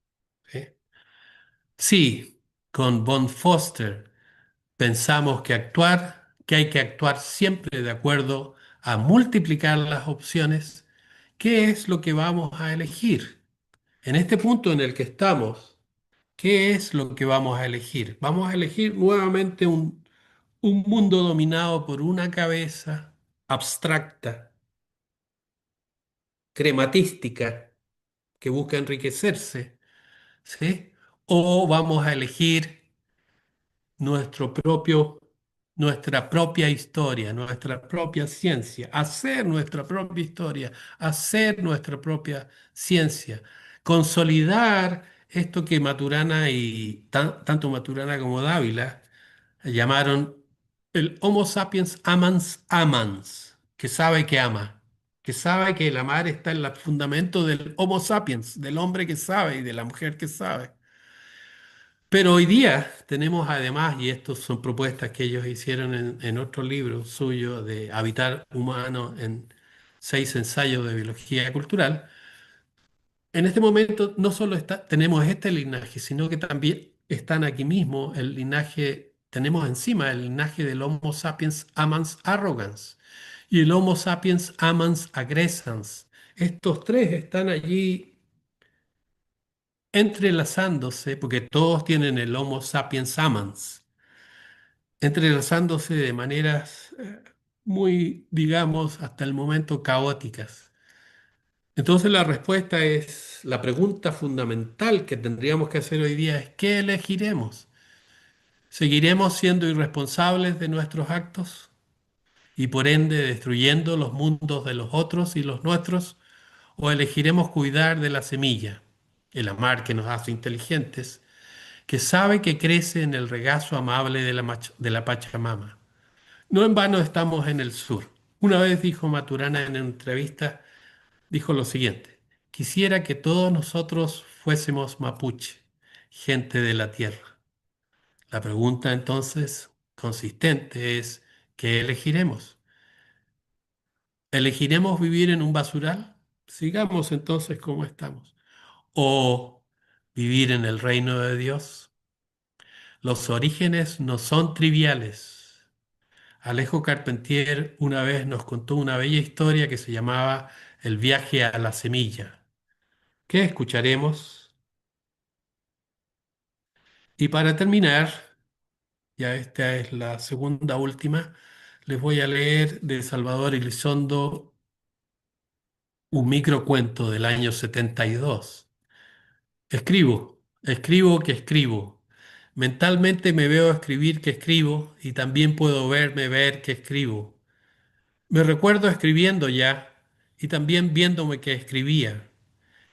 ¿Sí? Sí, con Von Foster pensamos que hay que actuar siempre de acuerdo a multiplicar las opciones. ¿Qué es lo que vamos a elegir? En este punto en el que estamos, ¿qué es lo que vamos a elegir? Vamos a elegir nuevamente un mundo dominado por una cabeza abstracta, crematística, que busca enriquecerse, ¿sí? O vamos a elegir nuestro propio, nuestra propia historia, nuestra propia ciencia, hacer nuestra propia historia, hacer nuestra propia ciencia, consolidar esto que Maturana y tanto Maturana como Dávila llamaron el Homo sapiens amans amans, que sabe que ama, que sabe que el amar está en el fundamento del Homo sapiens, del hombre que sabe y de la mujer que sabe. Pero hoy día tenemos además, y estas son propuestas que ellos hicieron en otro libro suyo de Habitar Humano en 6 ensayos de biología cultural, en este momento no solo tenemos este linaje, sino que también están aquí mismo el linaje, tenemos encima el linaje del Homo sapiens amans arrogans y el Homo sapiens amans aggressans. Estos tres están allí entrelazándose, porque todos tienen el Homo sapiens amans, entrelazándose de maneras muy, digamos, hasta el momento caóticas. Entonces la respuesta es, la pregunta fundamental que tendríamos que hacer hoy día es, ¿qué elegiremos? ¿Seguiremos siendo irresponsables de nuestros actos y por ende destruyendo los mundos de los otros y los nuestros? ¿O elegiremos cuidar de la semilla, el amar que nos hace inteligentes, que sabe que crece en el regazo amable de la Pachamama? No en vano estamos en el sur. Una vez dijo Maturana en una entrevista, dijo lo siguiente: quisiera que todos nosotros fuésemos mapuche, gente de la tierra. La pregunta entonces consistente es, ¿qué elegiremos? ¿Elegiremos vivir en un basural? Sigamos entonces como estamos. ¿O vivir en el reino de Dios? Los orígenes no son triviales. Alejo Carpentier una vez nos contó una bella historia que se llamaba El viaje a la semilla. ¿Qué escucharemos? Y para terminar, ya esta es la segunda última, les voy a leer de Salvador Elizondo un microcuento del año 72. Escribo, escribo que escribo. Mentalmente me veo escribir que escribo y también puedo verme ver que escribo. Me recuerdo escribiendo ya y también viéndome que escribía.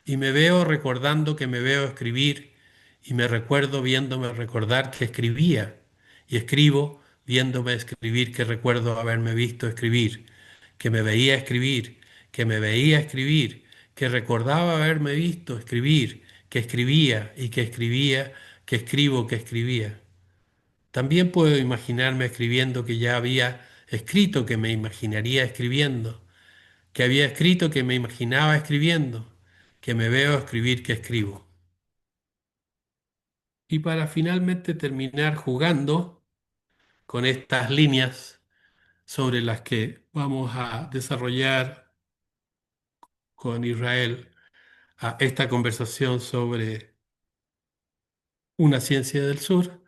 Y me veo recordando que me veo escribir y me recuerdo viéndome recordar que escribía. Y escribo viéndome escribir que recuerdo haberme visto escribir, que me veía escribir, que me veía escribir, que recordaba haberme visto escribir, que escribía y que escribía, que escribo que escribía. También puedo imaginarme escribiendo que ya había escrito que me imaginaría escribiendo, que había escrito que me imaginaba escribiendo, que me veo escribir que escribo. Y para finalmente terminar jugando con estas líneas sobre las que vamos a desarrollar con Israel esta conversación sobre una ciencia del sur,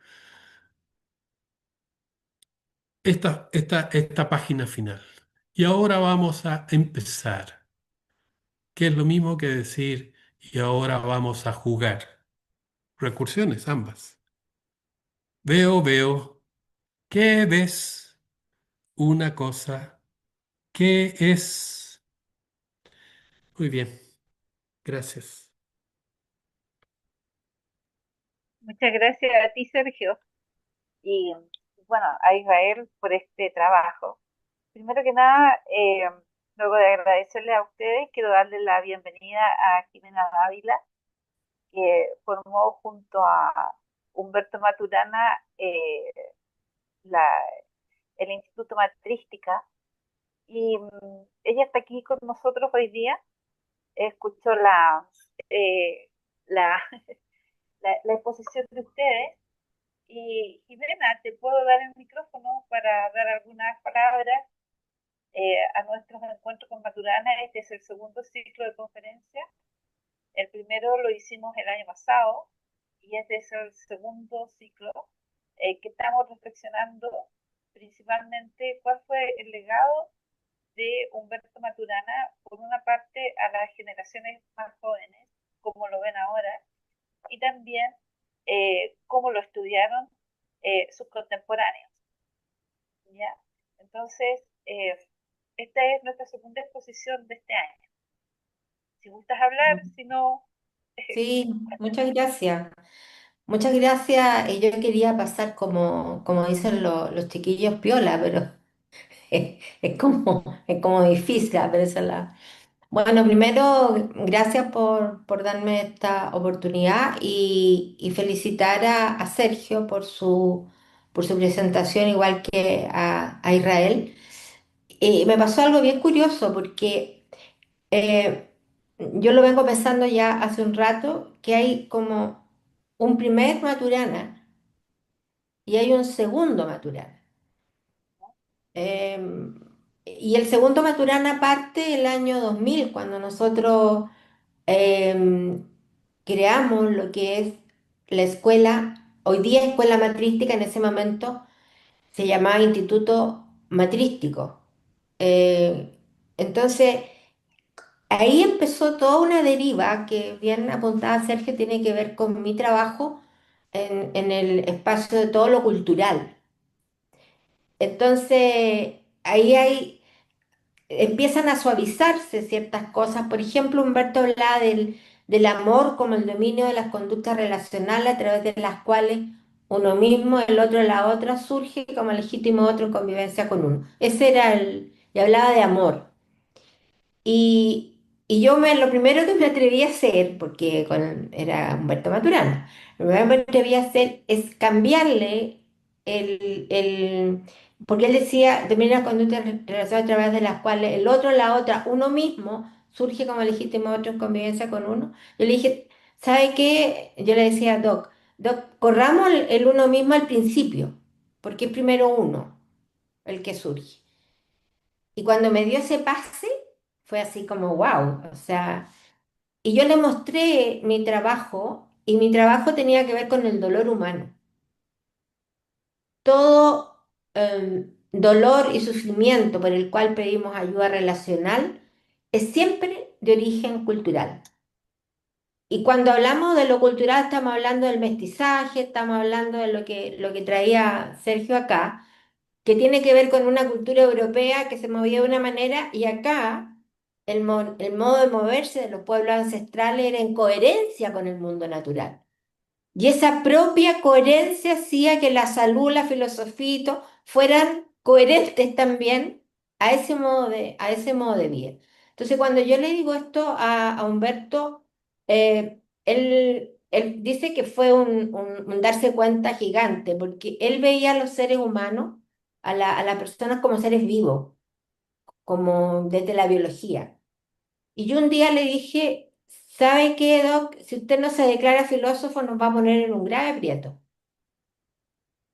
esta página final. Y ahora vamos a empezar, que es lo mismo que decir, y ahora vamos a jugar. Recursiones ambas. Veo, veo. ¿Qué ves? Una cosa. ¿Qué es? Muy bien. Gracias. Muchas gracias a ti, Sergio, y bueno, a Israel por este trabajo. Primero que nada, luego de agradecerle a ustedes, quiero darle la bienvenida a Jimena Dávila, que formó junto a Humberto Maturana la- el Instituto Matrística. Y ella está aquí con nosotros hoy día. Escuchó eh, la, la exposición de ustedes. Y Jimena, te puedo dar el micrófono para dar algunas palabras a nuestros encuentros con Maturana. Este es el segundo ciclo de conferencias. El primero lo hicimos el año pasado y este es el segundo ciclo que estamos reflexionando principalmente cuál fue el legado de Humberto Maturana, por una parte a las generaciones más jóvenes, como lo ven ahora, y también cómo lo estudiaron sus contemporáneos. ¿Ya? Entonces, esta es nuestra segunda exposición de este año. Si gustas hablar, si no, Sí, muchas gracias. Muchas gracias. Yo quería pasar como dicen los chiquillos piola, pero es como difícil, pero esa es la... Bueno, primero, gracias por darme esta oportunidad y felicitar a Sergio por su presentación, igual que a Israel. Me pasó algo bien curioso porque eh, yo lo vengo pensando ya hace un rato, que hay como un primer Maturana y hay un segundo Maturana. Eh, y el segundo Maturana parte el año 2000 cuando nosotros eh, creamos lo que es la escuela, hoy día escuela matrística, en ese momento se llamaba Instituto Matrístico. Eh, entonces, ahí empezó toda una deriva que bien apuntaba Sergio, tiene que ver con mi trabajo en el espacio de todo lo cultural. Entonces, empiezan a suavizarse ciertas cosas. Por ejemplo, Humberto hablaba del amor como el dominio de las conductas relacionales a través de las cuales uno mismo, el otro, la otra, surge como legítimo otro en convivencia con uno. Ese era y hablaba de amor. Y lo primero que me atreví a hacer, porque era Humberto Maturana, lo primero que me atreví a hacer es cambiarle porque él decía, determinadas conductas relacionadas a través de las cuales el otro, la otra, uno mismo, surge como legítimo otro en convivencia con uno. Yo le dije, ¿sabe qué? Yo le decía a Doc, corramos el uno mismo al principio, porque es primero uno el que surge. Y cuando me dio ese pase, fue así como, wow, o sea, y yo le mostré mi trabajo y mi trabajo tenía que ver con el dolor humano. Todo dolor y sufrimiento por el cual pedimos ayuda relacional es siempre de origen cultural. Y cuando hablamos de lo cultural, estamos hablando del mestizaje, estamos hablando de lo que traía Sergio acá, que tiene que ver con una cultura europea que se movía de una manera y acá el modo de moverse de los pueblos ancestrales era en coherencia con el mundo natural. Y esa propia coherencia hacía que la salud, la filosofía y todo fueran coherentes también a ese modo de vida. Entonces, cuando yo le digo esto a Humberto, él dice que fue un darse cuenta gigante, porque él veía a los seres humanos, a las personas como seres vivos, como desde la biología. Y yo un día le dije, ¿sabe qué, Doc? Si usted no se declara filósofo, nos va a poner en un grave aprieto,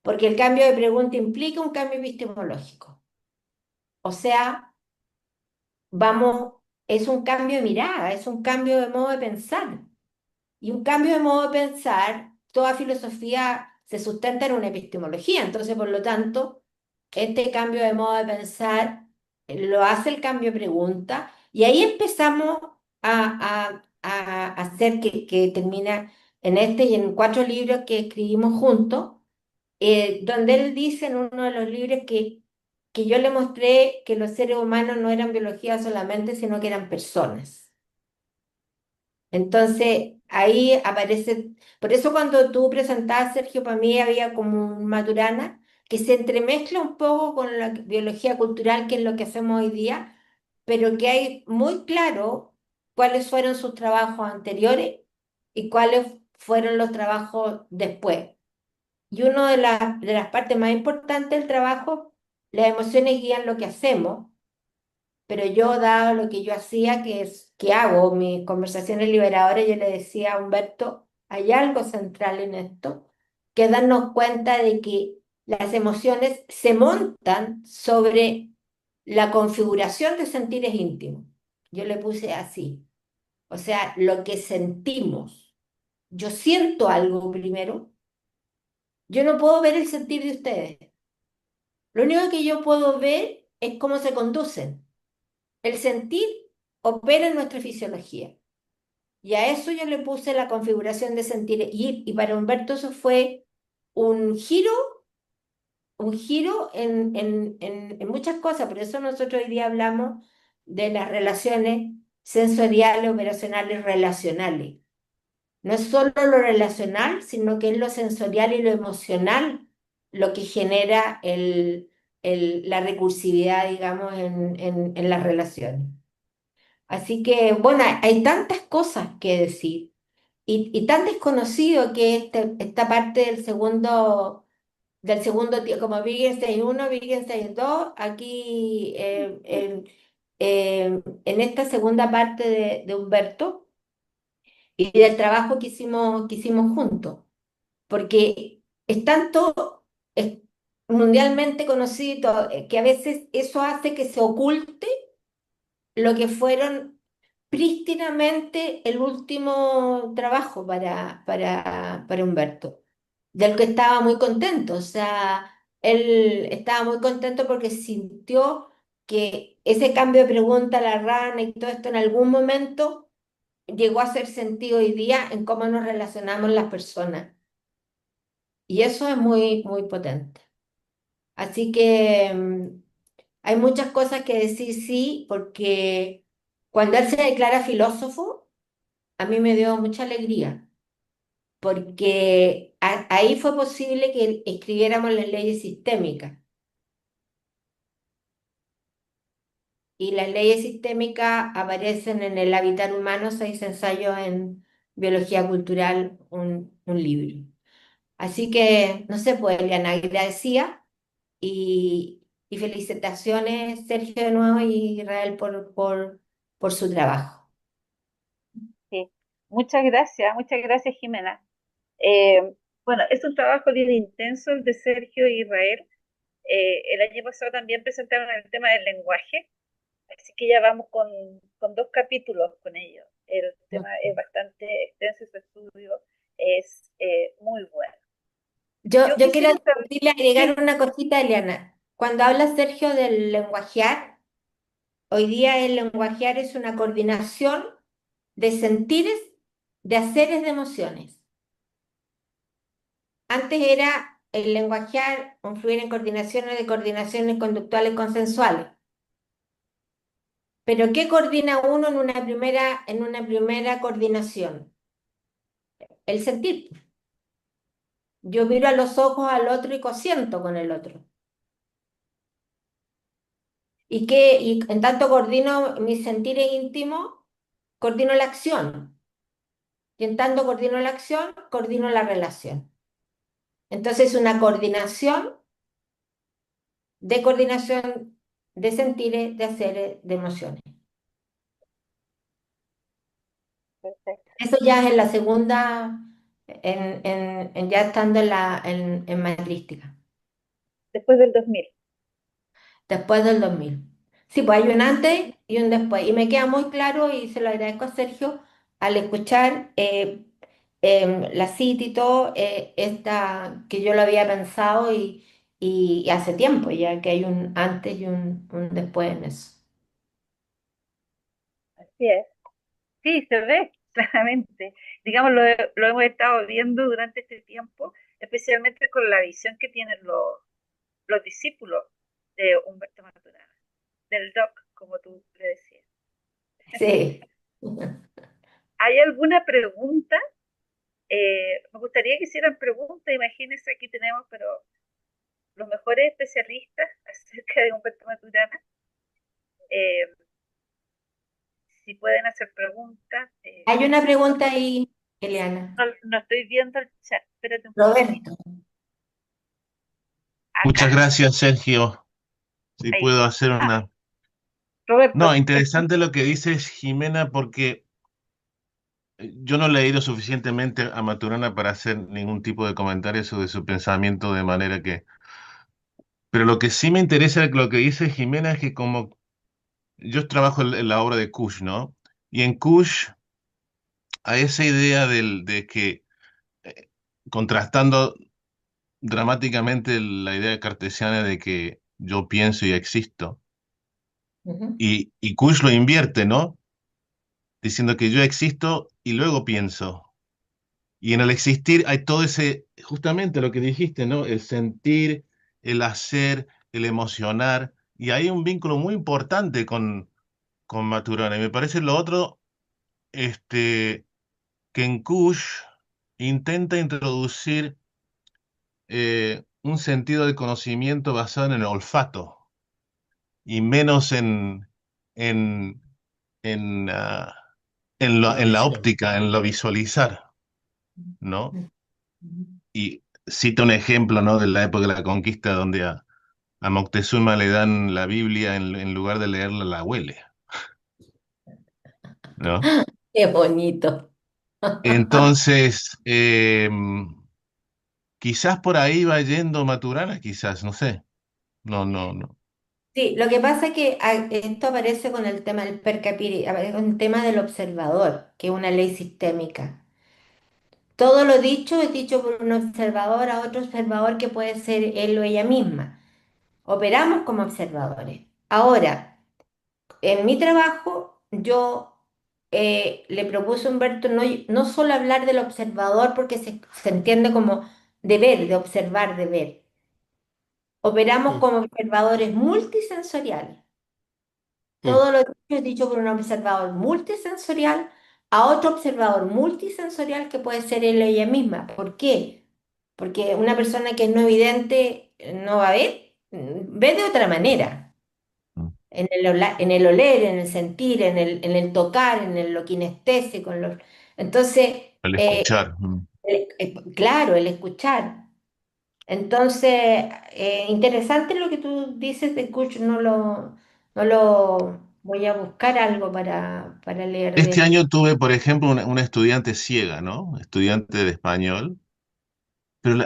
porque el cambio de pregunta implica un cambio epistemológico. O sea, es un cambio de mirada, es un cambio de modo de pensar. Y un cambio de modo de pensar, toda filosofía se sustenta en una epistemología. Entonces, por lo tanto, este cambio de modo de pensar lo hace el cambio de pregunta. Y ahí empezamos a hacer que termina en este y en 4 libros que escribimos juntos, donde él dice en uno de los libros que yo le mostré que los seres humanos no eran biología solamente, sino que eran personas. Entonces, ahí aparece, por eso cuando tú presentabas, Sergio, para mí había como un Maturana que se entremezcla un poco con la biología cultural, que es lo que hacemos hoy día, pero que hay muy claro cuáles fueron sus trabajos anteriores y cuáles fueron los trabajos después. Y una de las partes más importantes del trabajo, las emociones guían lo que hacemos, pero yo, dado lo que yo hacía, que hago, mis conversaciones liberadoras, yo le decía a Humberto, hay algo central en esto, que es darnos cuenta de que las emociones se montan sobre la configuración de sentires íntimos. Yo le puse así, o sea, lo que sentimos. Yo siento algo primero, yo no puedo ver el sentir de ustedes. Lo único que yo puedo ver es cómo se conducen. El sentir opera en nuestra fisiología. Y a eso yo le puse la configuración de sentir. Y para Humberto eso fue un giro, un giro en muchas cosas. Por eso nosotros hoy día hablamos de las relaciones sensoriales, operacionales, relacionales. No es solo lo relacional, sino que es lo sensorial y lo emocional lo que genera la recursividad, digamos, en las relaciones. Así que, bueno, hay tantas cosas que decir y tan desconocido que esta parte del segundo como Wittgenstein 1, Wittgenstein 2, aquí en esta segunda parte de Humberto y del trabajo que hicimos juntos, porque es tanto, es mundialmente conocido y todo, que a veces eso hace que se oculte lo que fueron prístinamente el último trabajo para Humberto, del que estaba muy contento. O sea, él estaba muy contento porque sintió que ese cambio de pregunta a la rana y todo esto en algún momento llegó a hacer sentido hoy día en cómo nos relacionamos las personas. Y eso es muy, muy potente. Así que hay muchas cosas que decir sí, porque cuando él se declara filósofo, a mí me dio mucha alegría, porque ahí fue posible que escribiéramos las leyes sistémicas. Y las leyes sistémicas aparecen en el hábitat humano, 6 ensayos en biología cultural, un libro. Así que, no sé, pues, Eliana, agradecida y felicitaciones, Sergio, de nuevo y Israel por su trabajo. Sí. Muchas gracias, Jimena. Bueno, es un trabajo bien intenso el de Sergio y Israel. El año pasado también presentaron el tema del lenguaje, así que ya vamos con 2 capítulos con ellos. El tema es bastante extenso y su estudio es muy bueno. Yo Yo quiero quisiera saber, decirle, agregar sí, una cosita, Eliana. Cuando habla Sergio del lenguajear, hoy día el lenguajear es una coordinación de sentires, de haceres, de emociones. Antes era el lenguajear, confluir en coordinaciones de coordinaciones conductuales consensuales. Pero ¿qué coordina uno en una primera coordinación? El sentir. Yo miro a los ojos al otro y cosiento con el otro. Y en tanto coordino mis sentires íntimos, coordino la acción. Y en tanto coordino la acción, coordino la relación. Entonces, una coordinación de sentires, de haceres, de emociones. perfecto. Eso ya es en la segunda, ya estando en maestrística, Después del 2000. después del 2000. Sí, pues hay un antes y un después. Y me queda muy claro y se lo agradezco a Sergio al escuchar la cita y todo, esta, que yo lo había pensado y hace tiempo ya que hay un antes y un después en eso. Así es. Sí, se ve claramente. Digamos, lo hemos estado viendo durante este tiempo, especialmente con la visión que tienen los discípulos de Humberto Maturana, del doc, como tú le decías. Sí. ¿Hay alguna pregunta? Me gustaría que hicieran preguntas. Imagínense, aquí tenemos, pero los mejores especialistas acerca de Humberto Maturana. Eh, si pueden hacer preguntas. Hay una pregunta ahí, Eliana. No, no estoy viendo el chat. Espérate un poquitito. Roberto. Acá, Muchas gracias, Sergio. Si ahí. puedo hacer Ah, una... Roberto, No, interesante lo que dices, Jimena, porque yo no he leído suficientemente a Maturana para hacer ningún tipo de comentario sobre su pensamiento de manera que... Pero lo que sí me interesa de lo que dice Jimena es que como yo trabajo en la obra de Kush, ¿no? Y en Kush a esa idea de que, eh, contrastando dramáticamente la idea cartesiana de que yo pienso y existo, Ujú, y Kush lo invierte, ¿no? Diciendo que yo existo y luego pienso. Y en el existir hay todo ese, justamente lo que dijiste, ¿no? El sentir, el hacer, el emocionar, y hay un vínculo muy importante con Maturana. Y me parece lo otro, que en Kush intenta introducir un sentido de conocimiento basado en el olfato y menos en, en, ah, La en la visión. óptica, en lo visualizar, ¿no? ujú. Y cito un ejemplo, ¿no? De la época de la conquista donde a Moctezuma le dan la Biblia en lugar de leerla, la huele, ¿no? Qué bonito. Entonces, quizás por ahí va yendo Maturana, quizás, no sé. No, no, no. Sí, lo que pasa es que esto aparece con el tema del per capita, aparece con el tema del observador, que es una ley sistémica. Todo lo dicho es dicho por un observador a otro observador que puede ser él o ella misma. Operamos como observadores. Ahora, en mi trabajo, yo le propuse a Humberto no solo hablar del observador porque se entiende como de ver, de observar, de ver. Operamos Mm, como observadores multisensoriales. mm, Todo lo dicho es dicho por un observador multisensorial a otro observador multisensorial que puede ser él o ella misma. ¿Por qué? Porque una persona que es no evidente no va a ver, ve de otra manera. En el oler, en el sentir, en el tocar, lo kinestésico. Entonces, El escuchar. claro, el escuchar. Entonces, interesante lo que tú dices de Kuch, no lo voy a buscar algo para leer de Este él. año tuve, por ejemplo, una estudiante ciega, ¿no? Estudiante de español, pero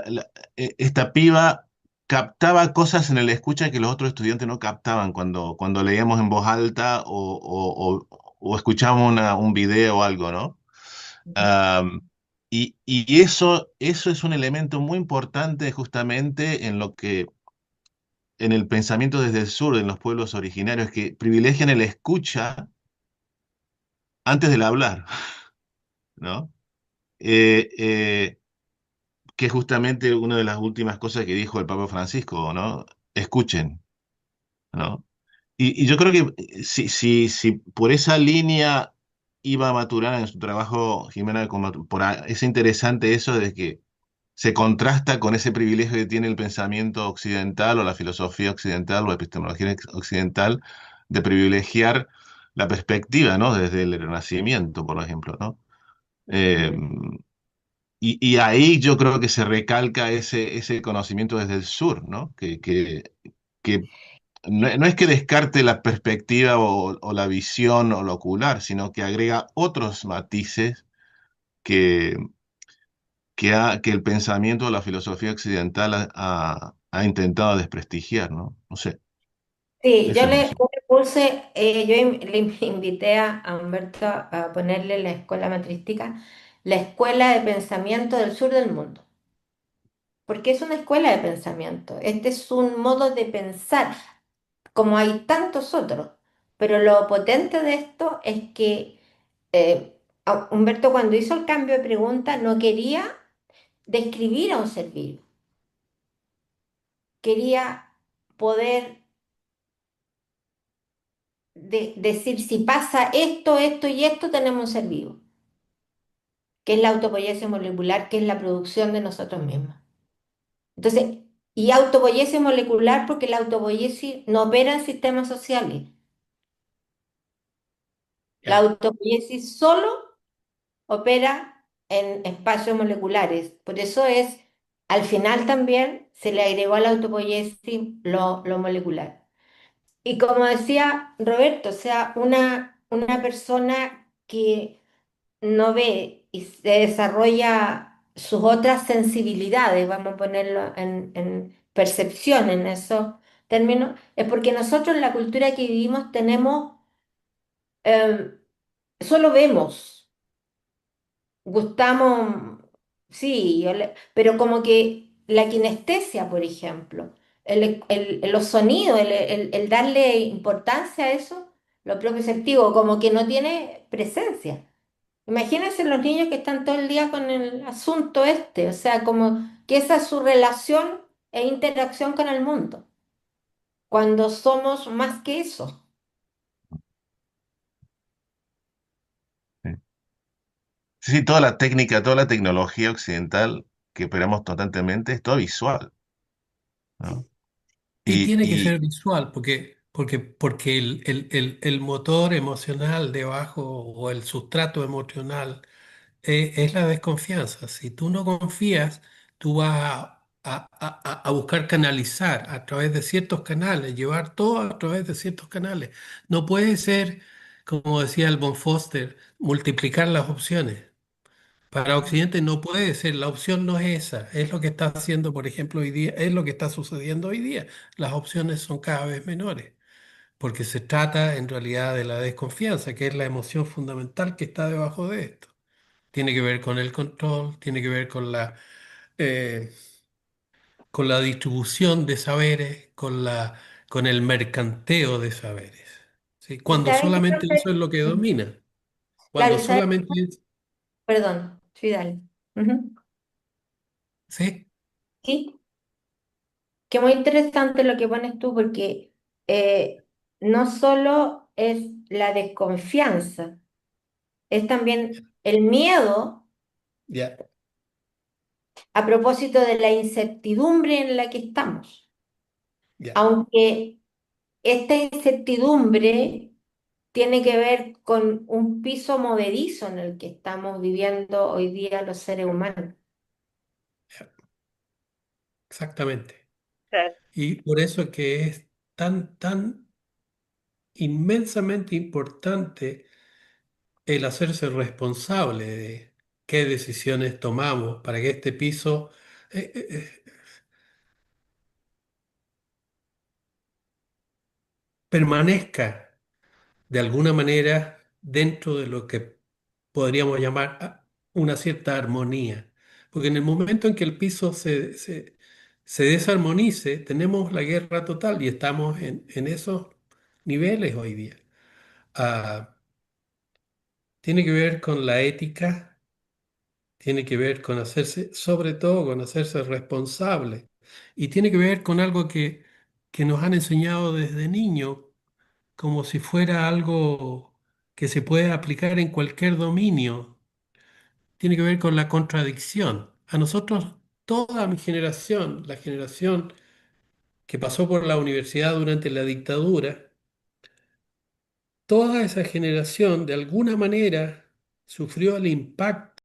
esta piba captaba cosas en el escucha que los otros estudiantes no captaban cuando leíamos en voz alta o escuchábamos un video o algo, ¿no? Am, y eso es un elemento muy importante justamente en el pensamiento desde el sur, en los pueblos originarios, que privilegian el escucha antes del hablar, ¿no? Eh, eh, que es justamente una de las últimas cosas que dijo el Papa Francisco, ¿no? Escuchen, ¿no? Y yo creo que si por esa línea iba Maturana en su trabajo, Jimena, es interesante eso de que se contrasta con ese privilegio que tiene el pensamiento occidental o la filosofía occidental o la epistemología occidental de privilegiar la perspectiva, ¿no? Desde el Renacimiento, por ejemplo, ¿no? Eh, Ujú. y ahí yo creo que se recalca ese conocimiento desde el sur, ¿no? Que no es que descarte la perspectiva o la visión o lo ocular, sino que agrega otros matices que, que el pensamiento o la filosofía occidental ha intentado desprestigiar, ¿no? No sé, Sí, eso es mi... yo le puse, le invité a Humberto a ponerle la escuela matrística, la escuela de pensamiento del sur del mundo, porque es una escuela de pensamiento. Este es un modo de pensar, como hay tantos otros, pero lo potente de esto es que Humberto cuando hizo el cambio de pregunta no quería describir a un ser vivo, quería poder decir si pasa esto, esto y esto, tenemos un ser vivo. que es la autopoiesis molecular, que es la producción de nosotros mismos. Entonces, y autopoiesis molecular porque la autopoiesis no opera en sistemas sociales. La Ya. autopoiesis solo opera en espacios moleculares. Por eso es, al final también se le agregó a la autopoiesis lo molecular. Y como decía Roberto, o sea, una persona que no ve y se desarrolla sus otras sensibilidades, vamos a ponerlo en percepción en esos términos, es porque nosotros en la cultura que vivimos tenemos, eh, solo vemos, gustamos, sí, pero como que la kinestesia, por ejemplo, los sonidos, el darle importancia a eso, lo propio perceptivo, como que no tiene presencia. Imagínense los niños que están todo el día con el asunto este, o sea, como que esa es su relación e interacción con el mundo, cuando somos más que eso. Sí, sí, toda la técnica, toda la tecnología occidental que operamos constantemente es todo visual, ¿no? Y tiene que Y ser visual, porque el motor emocional debajo o el sustrato emocional es la desconfianza. Si tú no confías, tú vas a buscar canalizar a través de ciertos canales, llevar todo a través de ciertos canales. No puede ser, como decía el von Foster, multiplicar las opciones. Para Occidente no puede ser, la opción no es esa, es lo que está haciendo, por ejemplo, hoy día, es lo que está sucediendo hoy día. Las opciones son cada vez menores, porque se trata en realidad de la desconfianza, que es la emoción fundamental que está debajo de esto. Tiene que ver con el control, tiene que ver eh, con la distribución de saberes, con el mercanteo de saberes. ¿Sí? Y Cuando sabes que, solamente eso profe, es lo que domina, claro, cuando y sabes, solamente es, perdón, sí, dale. Ujú. ¿sí? Sí, que muy interesante lo que pones tú, porque no solo es la desconfianza, es también el miedo Ya, a propósito de la incertidumbre en la que estamos. ya. Aunque esta incertidumbre tiene que ver con un piso movedizo en el que estamos viviendo hoy día los seres humanos. Exactamente. Claro. Y por eso es que es tan inmensamente importante el hacerse responsable de qué decisiones tomamos para que este piso eh, eh, eh, permanezca de alguna manera dentro de lo que podríamos llamar una cierta armonía. Porque en el momento en que el piso se desarmonice, tenemos la guerra total y estamos en esos niveles hoy día. Ah, tiene que ver con la ética, tiene que ver con hacerse, sobre todo con hacerse responsable, y tiene que ver con algo que nos han enseñado desde niño, como si fuera algo que se puede aplicar en cualquier dominio. Tiene que ver con la contradicción. A nosotros, toda mi generación, la generación que pasó por la universidad durante la dictadura, toda esa generación de alguna manera sufrió el impacto